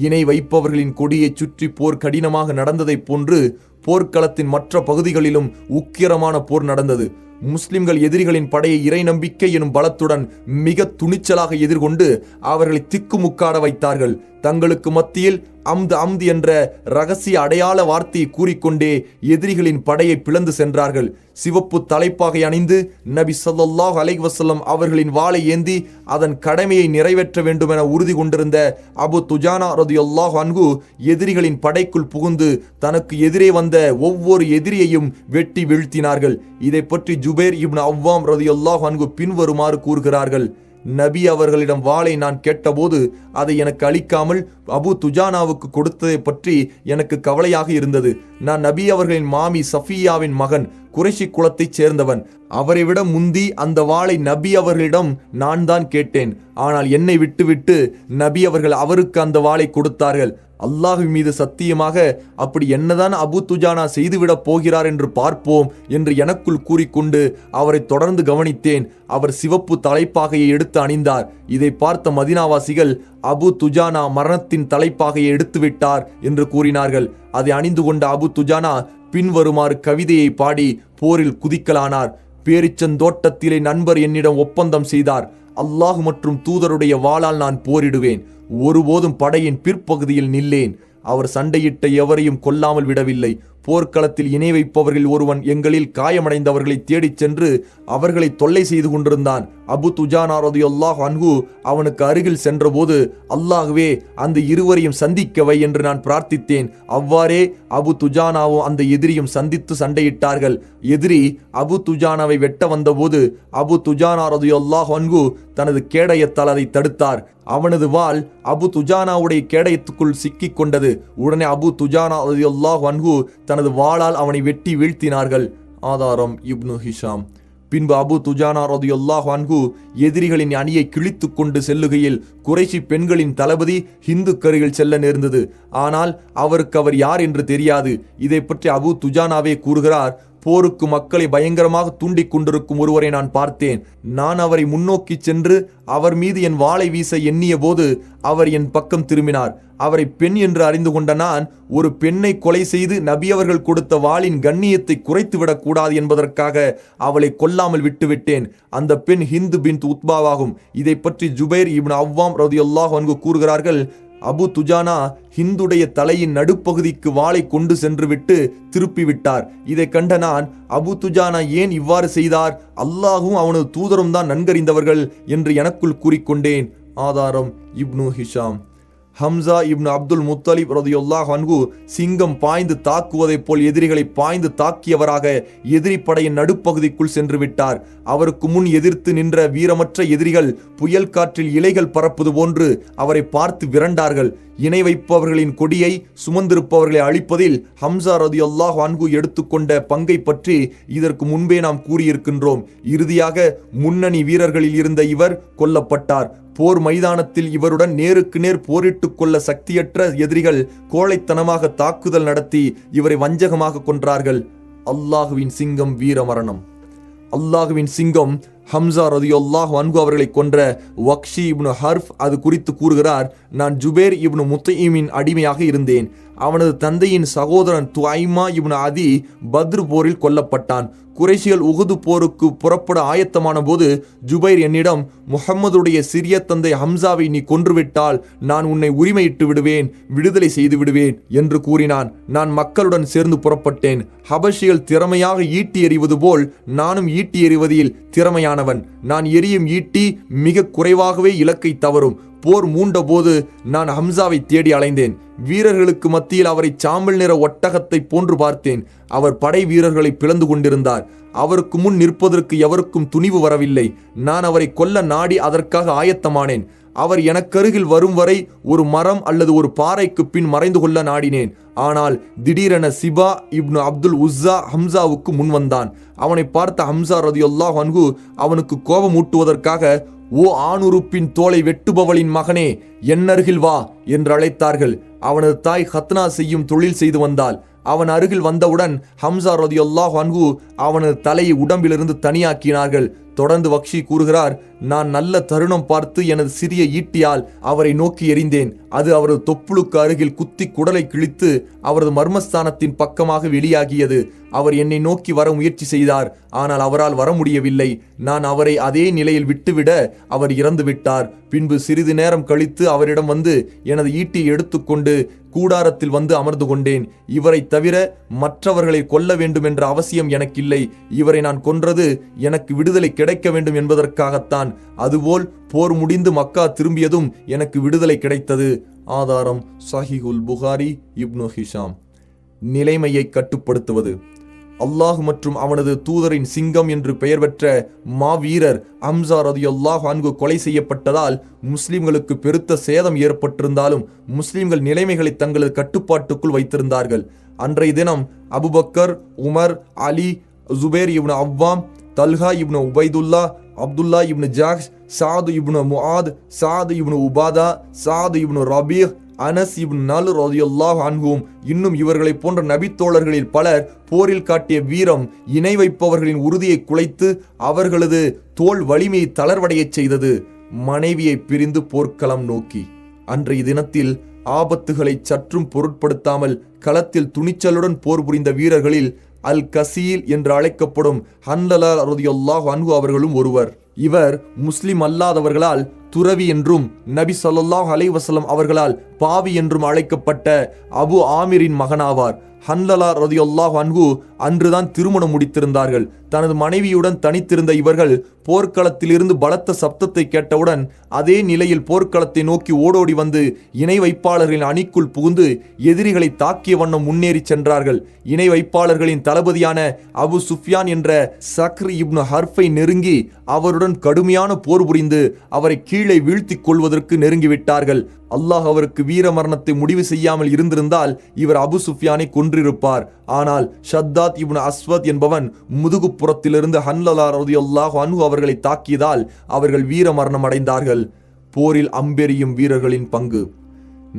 இணை வைப்பவர்களின் கொடியை சுற்றி போர் கடினமாக நடந்ததைப் போன்று போர்க்களத்தின் மற்ற பகுதிகளிலும் உக்கிரமான போர் நடந்தது. முஸ்லிம்கள் எதிரிகளின் படையை இறை நம்பிக்கை எனும் பலத்துடன் மிக துணிச்சலாக எதிர்கொண்டு அவர்களை திக்குமுக்காட வைத்தார்கள். தங்களுக்கு மத்தியில் அம்து என்ற இரகசிய அடையாள வார்த்தையை கூறிக்கொண்டே எதிரிகளின் படையை பிளந்து சென்றார்கள். சிவப்பு தலைப்பாகை அணிந்து நபி ஸல்லல்லாஹு அலைஹி வஸல்லம் அவர்களின் வாளை ஏந்தி அதன் கடமையை நிறைவேற்ற வேண்டும் என உறுதி கொண்டிருந்த அபு துஜானா ரலியல்லாஹு அன்ஹு எதிரிகளின் படைக்குள் புகுந்து தனக்கு எதிரே வந்த வந்த ஒவ்வொரு எதிரியையும் வெட்டி வீழ்த்தினார்கள். இதை பற்றி ஜுபைர் இப்னு அவ்வாம் ரலியல்லாஹு அன்ஹு பின்வருமாறு கூறுகிறார்கள். நபி அவர்களிடம் வாளை நான் கேட்டபோது அதை எனக்கு அளிக்காமல் அபு துஜானாவுக்கு கொடுத்ததை பற்றி எனக்கு கவலையாக இருந்தது. நான் நபி அவர்களின் மாமி சஃபியாவின் மகன், குறைஷி குலத்தைச் சேர்ந்தவன். அவரை விட முந்தி அந்த வாளை நபி அவர்களிடம் நான் தான் கேட்டேன். ஆனால் என்னை விட்டுவிட்டு நபி அவர்கள் அவருக்கு அந்த வாளை கொடுத்தார்கள். அல்லாஹ்வின் மீது சத்தியமாக அப்படி என்னதான் அபு துஜானா செய்துவிடப் போகிறார் என்று பார்ப்போம் என்று எனக்குள் கூறிக்கொண்டு அவரை தொடர்ந்து கவனித்தேன். அவர் சிவப்பு தலைப்பாகையை எடுத்து அணிந்தார். இதை பார்த்த மதீனாவாசிகள் அபு துஜானா மரணத்தின் தலைப்பாகையை எடுத்துவிட்டார் என்று கூறினார்கள். அதை அணிந்து கொண்ட அபு துஜானா பின்வருமாறு கவிதையை பாடி போரில் குதிக்கலானார். பேரிச்சந்தோட்டத்திலே நண்பர் என்னிடம் ஒப்பந்தம் செய்தார். அல்லாஹ் மற்றும் தூதருடைய வாளால் நான் போரிடுவேன். ஒருபோதும் படையின் பிற்பகுதியில் நில்லேன். அவர் சண்டையிட்ட எவரையும் கொல்லாமல் விடவில்லை. போர்க்களத்தில் இணை வைப்பவர்கள் ஒருவன் எங்களில் காயமடைந்தவர்களை தேடிச் சென்று அவர்களை தொல்லை செய்து கொண்டிருந்தான். அபு துஜானா ரலியல்லாஹு அன்ஹு அவனுக்கு அருகில் சென்றபோது, அல்லாஹ்வே அந்த இருவரையும் சந்திக்கவை என்று நான் பிரார்த்தித்தேன். அவ்வாறே அபு துஜானாவும் அந்த எதிரியும் சந்தித்து சண்டையிட்டார்கள். எதிரி அபு துஜானாவை வெட்ட வந்தபோது அபு துஜானா ரலியல்லாஹு அன்ஹு தனது கேடயத்தால் அதை தடுத்தார். அவனது வாள் அபு துஜானாவுடைய கேடயத்துக்குள் சிக்கிக் கொண்டது. உடனே அபு துஜானா ரலியல்லாஹு அன்ஹு தனது வாளால் அவனை வெட்டி வீழ்த்தினார்கள். ஆதாரம் இப்னு ஹிஷாம். பின்பு அபு துஜானா ரலியல்லாஹு அன்ஹு எதிரிகளின் அணியை கிழித்து கொண்டு செல்லுகையில் குறைஷி பெண்களின் தளபதி ஹிந்துக்கருகில் செல்ல நேர்ந்தது. ஆனால் அவருக்கு அவர் யார் என்று தெரியாது. இதை பற்றி அபு துஜானாவே கூறுகிறார். போருக்கு மக்களை பயங்கரமாக தூண்டிக் கொண்டிருக்கும் ஒருவரை நான் பார்த்தேன். நான் அவரை முன்னோக்கி சென்று அவர் மீது என் வாளை வீச எண்ணிய போது அவர் என் பக்கம் திரும்பினார். அவரை பெண் என்று அறிந்து கொண்ட நான் ஒரு பெண்ணை கொலை செய்து நபி அவர்கள் கொடுத்த வாளின் கண்ணியத்தை குறைத்துவிடக் கூடாது என்பதற்காக அவளை கொல்லாமல் விட்டுவிட்டேன். அந்த பெண் ஹிந்து பின்த் உத்பாவாகும். இதை பற்றி ஜுபைர் இப்னு அவ்வாம் ரலியல்லாஹு அன்ஹு கூறுகிறார்கள். அபு துஜானா ஹிந்துடைய தலையின் நடுப்பகுதிக்கு வாளை கொண்டு சென்று விட்டு திருப்பி விட்டார். இதை கண்ட நான், அபு துஜானா ஏன் இவ்வாறு செய்தார்? அல்லாஹும் அவனது தூதரும் தான் நன்கறிந்தவர்கள் என்று எனக்குள் கூறிக்கொண்டேன். ஆதாரம் இப்னு ஹிஷாம். ஹம்சா இப்னு அப்துல் முத்தலிப் ரலியல்லாஹு அன்ஹு சிங்கம் பாய்ந்து தாக்குவதைப் போல் எதிரிகளை பாய்ந்து தாக்கியவராக எதிரி படையின் நடுப்பகுதிக்குள் சென்று விட்டார். அவருக்கு முன் எதிர்த்து நின்ற வீரமற்ற எதிரிகள் புயல் காற்றில் இலைகள் பறப்பது போன்று அவரை பார்த்து விரண்டார்கள். இணை வைப்பவர்களின் கொடியை சுமந்திருப்பவர்களை அழிப்பதில் ஹம்சா ரலியல்லாஹு அன்ஹு எடுத்துக்கொண்ட பங்கை பற்றி இதற்கு முன்பே நாம் கூறியிருக்கின்றோம். இறுதியாக முன்னணி வீரர்களில் இருந்த இவர் கொல்லப்பட்டார். போர் மைதானத்தில் இவருடன் நேருக்கு நேர் போரிட்டுக் கொள்ள சக்தியற்ற எதிரிகள் கோழைத்தனமாக தாக்குதல் நடத்தி இவரை வஞ்சகமாக கொன்றார்கள். அல்லாஹுவின் சிங்கம் வீரமரணம். அல்லாஹுவின் சிங்கம் ஹம்சா ரலியல்லாஹு அன்ஹு அவர்களை கொன்ற வக்ஷி இப்னு ஹர்ஃப் அது குறித்து கூறுகிறார். நான் ஜுபைர் இப்னு முத்தைமின் அடிமையாக இருந்தேன். அவனது தந்தையின் சகோதரன் துஐமா இப்னு அதி பத்ர் போரில் கொல்லப்பட்டான். குறைஷிகள் உஹது போருக்கு புறப்பட ஆயத்தமான போது ஜுபைர் என்னிடம், முஹம்மதுடைய சிறிய தந்தை ஹம்சாவை நீ கொன்றுவிட்டால் நான் உன்னை உரிமையிட்டு விடுவேன், விடுதலை செய்து விடுவேன் என்று கூறினான். நான் மக்களுடன் சேர்ந்து புறப்பட்டேன். ஹபஷிகள் திறமையாக ஈட்டி எறிவது போல் நானும் ஈட்டி எறிவதில் திறமையானவன். நான் எரியும் ஈட்டி மிக குறைவாகவே இலக்கை தவறும். போர் மூண்ட போது நான் ஹம்சாவை தேடி அலைந்தேன். வீரர்களுக்கு மத்தியில் அவரை சாம்பல் நிற ஒட்டகத்தை போன்று பார்த்தேன். அவர் படை வீரர்களை பிளந்து கொண்டிருந்தார். அவருக்கு முன் நிற்பதற்கு எவருக்கும் துணிவு வரவில்லை. நான் அவரை கொல்ல நாடி அதற்காக ஆயத்தமானேன். அவர் எனக்கருகில் வரும் வரை ஒரு மரம் அல்லது ஒரு பாறைக்கு பின் மறைந்து கொள்ள நாடினேன். ஆனால் திடீரென சிபா இப்னு அப்துல் உஸ்ஸா ஹம்சாவுக்கு முன் வந்தான். அவனை பார்த்த ஹம்சா ரலியல்லாஹு அன்ஹு அவனுக்கு கோபமூட்டுவதற்காக, ஓ ஆணுறுப்பின் தோலை வெட்டுபவளின் மகனே, என்னருகில் வா என்று அழைத்தார்கள். அவனது தாய் ஹத்னா செய்யும் தொழில் செய்து வந்தாள். அவன் அருகில் வந்தவுடன் ஹம்சா ரலியல்லாஹு அன்ஹு அவனது தலையை உடம்பிலிருந்து தனியாக்கினார்கள். தொடர்ந்து வக்ஷி கூறுகிறார், நான் நல்ல தருணம் பார்த்து எனது சிறிய ஈட்டியால் அவரை நோக்கி எறிந்தேன். அது அவரது தொப்புளுக்கு அருகில் குத்தி குடலை கிழித்து அவரது மர்மஸ்தானத்தின் பக்கமாக வெளியாகியது. அவர் என்னை நோக்கி வர முயற்சி செய்தார். ஆனால் அவரால் வர முடியவில்லை. நான் அவரை அதே நிலையில் விட்டுவிட அவர் இறந்து விட்டார். பின்பு சிறிது நேரம் கழித்து அவரிடம் வந்து எனது ஈட்டியை எடுத்துக்கொண்டு கூடாரத்தில் வந்து அமர்ந்து கொண்டேன். இவரை தவிர மற்றவர்களை கொல்ல வேண்டும் என்ற அவசியம் எனக்கில்லை. இவரை நான் கொன்றது எனக்கு விடுதலை கிடைக்க வேண்டும் என்பதற்காகத்தான். அதுபோல் போர் முடிந்து மக்கா திரும்பியதும் எனக்கு விடுதலை கிடைத்தது. ஆதாரம் சஹீஹுல் புகாரி இப்னு ஹிஷாம். நிலைமையை கட்டுப்படுத்துவது. அல்லாஹ் மற்றும் அவனது தூதரின் சிங்கம் என்று பெயர் பெற்ற மாவீரர் ஹம்சா ரலியல்லாஹு அன்ஹு கொலை செய்யப்பட்டதால் முஸ்லிம்களுக்கு பெருத்த சேதம் ஏற்பட்டிருந்தாலும் முஸ்லிம்கள் நிலைமைகளை தங்களது கட்டுப்பாட்டுக்குள் வைத்திருந்தார்கள். அன்றைய தினம் அபுபக்கர், உமர், அலி, ஜுபேர் இப்னு அவ்வாம், தல்ஹா இப்னு உபைதுல்லா, அப்துல்லா இப்னு ஜாஹ், சாது இப்னு முஆத், சாது இப்னு உபாதா, சாது இப்னு ரபீஹ், அனஸ் இப்னு நல் ரலியல்லாஹு அன்ஹும் இன்னும் இவர்களை போன்ற நபித்தோழர்களில் பலர் போரில் காட்டிய வீரம் இணை வைப்பவர்களின் உறுதியை குலைத்து அவர்களது தோல் வலிமையை தளர்வடையச் செய்தது. மனைவியை பிரிந்து போர்க்களம் நோக்கி. அன்றைய தினத்தில் ஆபத்துகளை சற்றும் பொருட்படுத்தாமல் களத்தில் துணிச்சலுடன் போர் புரிந்த வீரர்களில் அல் கசீல் என்று அழைக்கப்படும் ஹன்லலா ரலியல்லாஹு அன்ஹு அவர்களும் ஒருவர். இவர் முஸ்லிம் அல்லாதவர்களால் துறவி என்றும் நபி ஸல்லல்லாஹு அலைஹி வஸல்லம் அவர்களால் பாவி என்றும் அழைக்கப்பட்ட அபு ஆமிரின் மகனாவார். ஹன்லலா ரலியல்லாஹு அன்ஹு அன்றுதான் திருமணம் முடித்திருந்தார்கள். தனது மனைவியுடன் தனித்திருந்த இவர்கள் போர்க்களத்திலிருந்து பலத்த சப்தத்தை கேட்டவுடன் அதே நிலையில் போர்க்களத்தை நோக்கி ஓடோடி வந்து இணை வைப்பாளர்களின் அணிக்குள் புகுந்து எதிரிகளை தாக்கிய வண்ணம் முன்னேறி சென்றார்கள். இணை வைப்பாளர்களின் தளபதியான அபு சுஃப்யான் என்ற சக்ர் இப்னு ஹர்ஃபை நெருங்கி அவருடன் கடுமையான போர் புரிந்து அவரை கீழே வீழ்த்தி கொள்வதற்கு நெருங்கிவிட்டார்கள். அல்லாஹ் அவருக்கு வீர மரணத்தை முடிவு செய்யாமல் இருந்திருந்தால் இவர் அபு சுஃப்யானை கொன்றிருப்பார். ஆனால் ஷத்தாத் இப்னு அஸ்வத் என்பவன் முதுகுப்புறத்திலிருந்து ஹன்லலா ரலியல்லாஹு அன்ஹு அவர்களை தாக்கியதால் அவர்கள் வீர மரணம் அடைந்தார்கள். போரில் அம்பெறியும் வீரர்களின் பங்கு.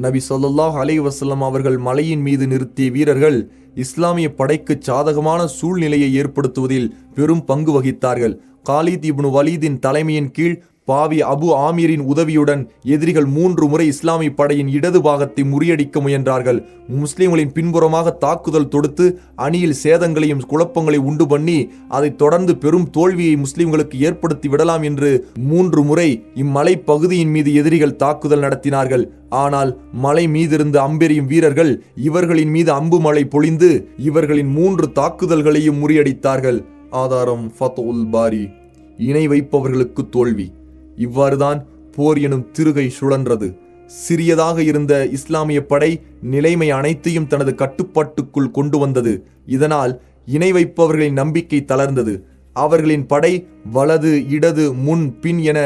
நபி ஸல்லல்லாஹு அலைஹி வஸல்லம் அவர்கள் மலையின் மீது நிறுத்திய வீரர்கள் இஸ்லாமிய படைக்கு சாதகமான சூழ்நிலையை ஏற்படுத்துவதில் பெரும் பங்கு வகித்தார்கள். காலித் இப்னு வலீதின் தலைமையின் கீழ் பாவி அபு ஆமீரின் உதவியுடன் எதிரிகள் 3 முறை இஸ்லாமிய படையின் இடது பாகத்தை முறியடிக்க முயன்றார்கள். முஸ்லிம்களின் பின்புறமாக தாக்குதல் தொடுத்து அணியில் சேதங்களையும் குழப்பங்களை உண்டு பண்ணி அதைத் தொடர்ந்து பெரும் தோல்வியை முஸ்லிம்களுக்கு ஏற்படுத்தி விடலாம் என்று 3 முறை இம்மலை பகுதியின் மீது எதிரிகள் தாக்குதல் நடத்தினார்கள். ஆனால் மலை மீதிருந்து அம்பெறியும் வீரர்கள் இவர்களின் மீது அம்பு மழை பொழிந்து இவர்களின் 3 தாக்குதல்களையும் முறியடித்தார்கள். ஆதாரம் ஃபத்உல் பாரி. இணை வைப்பவர்களுக்கு தோல்வி. இவ்வாறுதான் போர் எனும் திருகை சுழன்றது. சிறியதாக இருந்த இஸ்லாமிய படை நிலைமை அனைத்தையும் தனது கட்டுப்பாட்டுக்குள் கொண்டு வந்தது. இதனால் இணை வைப்பவர்களின் நம்பிக்கை தளர்ந்தது. அவர்களின் படை வலது, இடது, முன், பின் என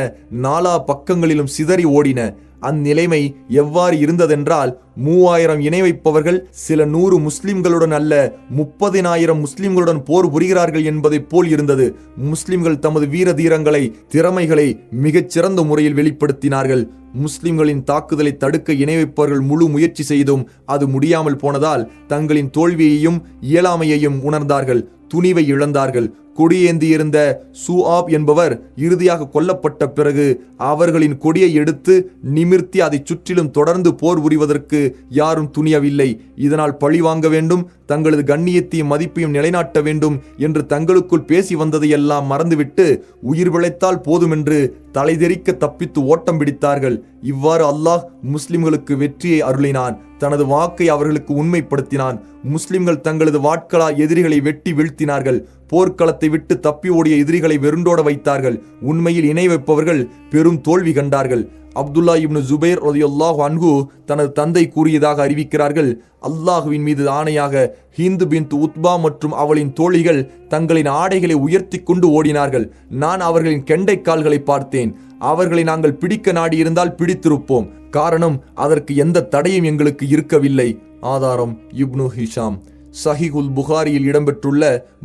4 பக்கங்களிலும் சிதறி ஓடின. அந்நிலைமை எவ்வாறு இருந்ததென்றால் 3000 இணை வைப்பவர்கள் சில 100 முஸ்லிம்களுடன் அல்ல 30,000 முஸ்லிம்களுடன் போர் புரிகிறார்கள் என்பதைப் போல் இருந்தது. முஸ்லிம்கள் தமது வீர தீரங்களை, திறமைகளை மிகச் சிறந்த முறையில் வெளிப்படுத்தினார்கள். முஸ்லிம்களின் தாக்குதலை தடுக்க இணை வைப்பவர்கள் முழு முயற்சி செய்தும் அது முடியாமல் போனதால் தங்களின் தோல்வியையும் இயலாமையையும் உணர்ந்தார்கள். துணிவை இழந்தார்கள். கொடியேந்தியிருந்த சுஆப் என்பவர் இறுதியாக கொல்லப்பட்ட பிறகு அவர்களின் கொடியை எடுத்து நிமிர்த்தி அதை சுற்றிலும் தொடர்ந்து போர் புரிவதற்கு யாரும் துணியவில்லை. இதனால் பழி வாங்க வேண்டும், தங்களது கண்ணியத்தையும் மதிப்பையும் நிலைநாட்ட வேண்டும் என்று தங்களுக்குள் பேசி வந்ததையெல்லாம் மறந்துவிட்டு உயிர் பிழைத்தால் போதுமென்று தலைதெறிக்க தப்பித்து ஓட்டம் பிடித்தார்கள். இவ்வாறு அல்லாஹ் முஸ்லிம்களுக்கு வெற்றியை அருளினான். தனது வாக்கை அவர்களுக்கு உண்மைப்படுத்தினான். முஸ்லிம்கள் தங்களது வாட்களால் எதிரிகளை வெட்டி வீழ்த்தினார்கள். போர்க்களத்தை விட்டு தப்பி ஓடிய எதிரிகளை வெருண்டோட வைத்தார்கள். உண்மையில் இணை வைப்பவர்கள் பெரும் தோல்வி கண்டார்கள். அப்துல்லா இப்னு ஜுபைர் ரலியல்லாஹு அன்ஹு தனது தந்தை கூறியதாக அறிவிக்கிறார்கள். அல்லாஹுவின் மீது ஆணையாக ஹிந்து பின்த் உத்பா மற்றும் அவளின் தோழிகள் தங்களின் ஆடைகளை உயர்த்தி கொண்டு ஓடினார்கள். நான் அவர்களின் கெண்டை கால்களை பார்த்தேன். அவர்களை நாங்கள் பிடிக்க நாடியிருந்தால் பிடித்திருப்போம். காரணம், அதற்கு எந்த தடையும் எங்களுக்கு இருக்கவில்லை. ஆதாரம் இப்னு ஹிஷாம். சஹீஹுல் புகாரியில் இடம்பெற்றுள்ள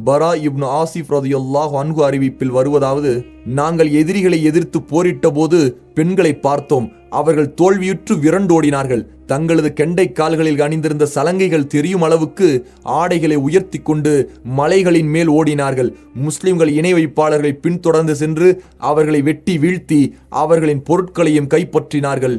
பரா இப்னு ஆசிஃப் ரலியல்லாஹு அன்ஹு அறிவிப்பில் வருவதாவது: நாங்கள் எதிரிகளை எதிர்த்து போரிட்ட போது பெண்களை பார்த்தோம். அவர்கள் தோல்வியுற்று விரண்டோடினார்கள். தங்களது கெண்டை கால்களில் அணிந்திருந்த சலங்கைகள் தெரியும் அளவுக்கு ஆடைகளை உயர்த்தி கொண்டு மலைகளின் மேல் ஓடினார்கள். முஸ்லிம்கள் இணை வைப்பாளர்களை பின்தொடர்ந்து சென்று அவர்களை வெட்டி வீழ்த்தி அவர்களின் பொருட்களையும் கைப்பற்றினார்கள்.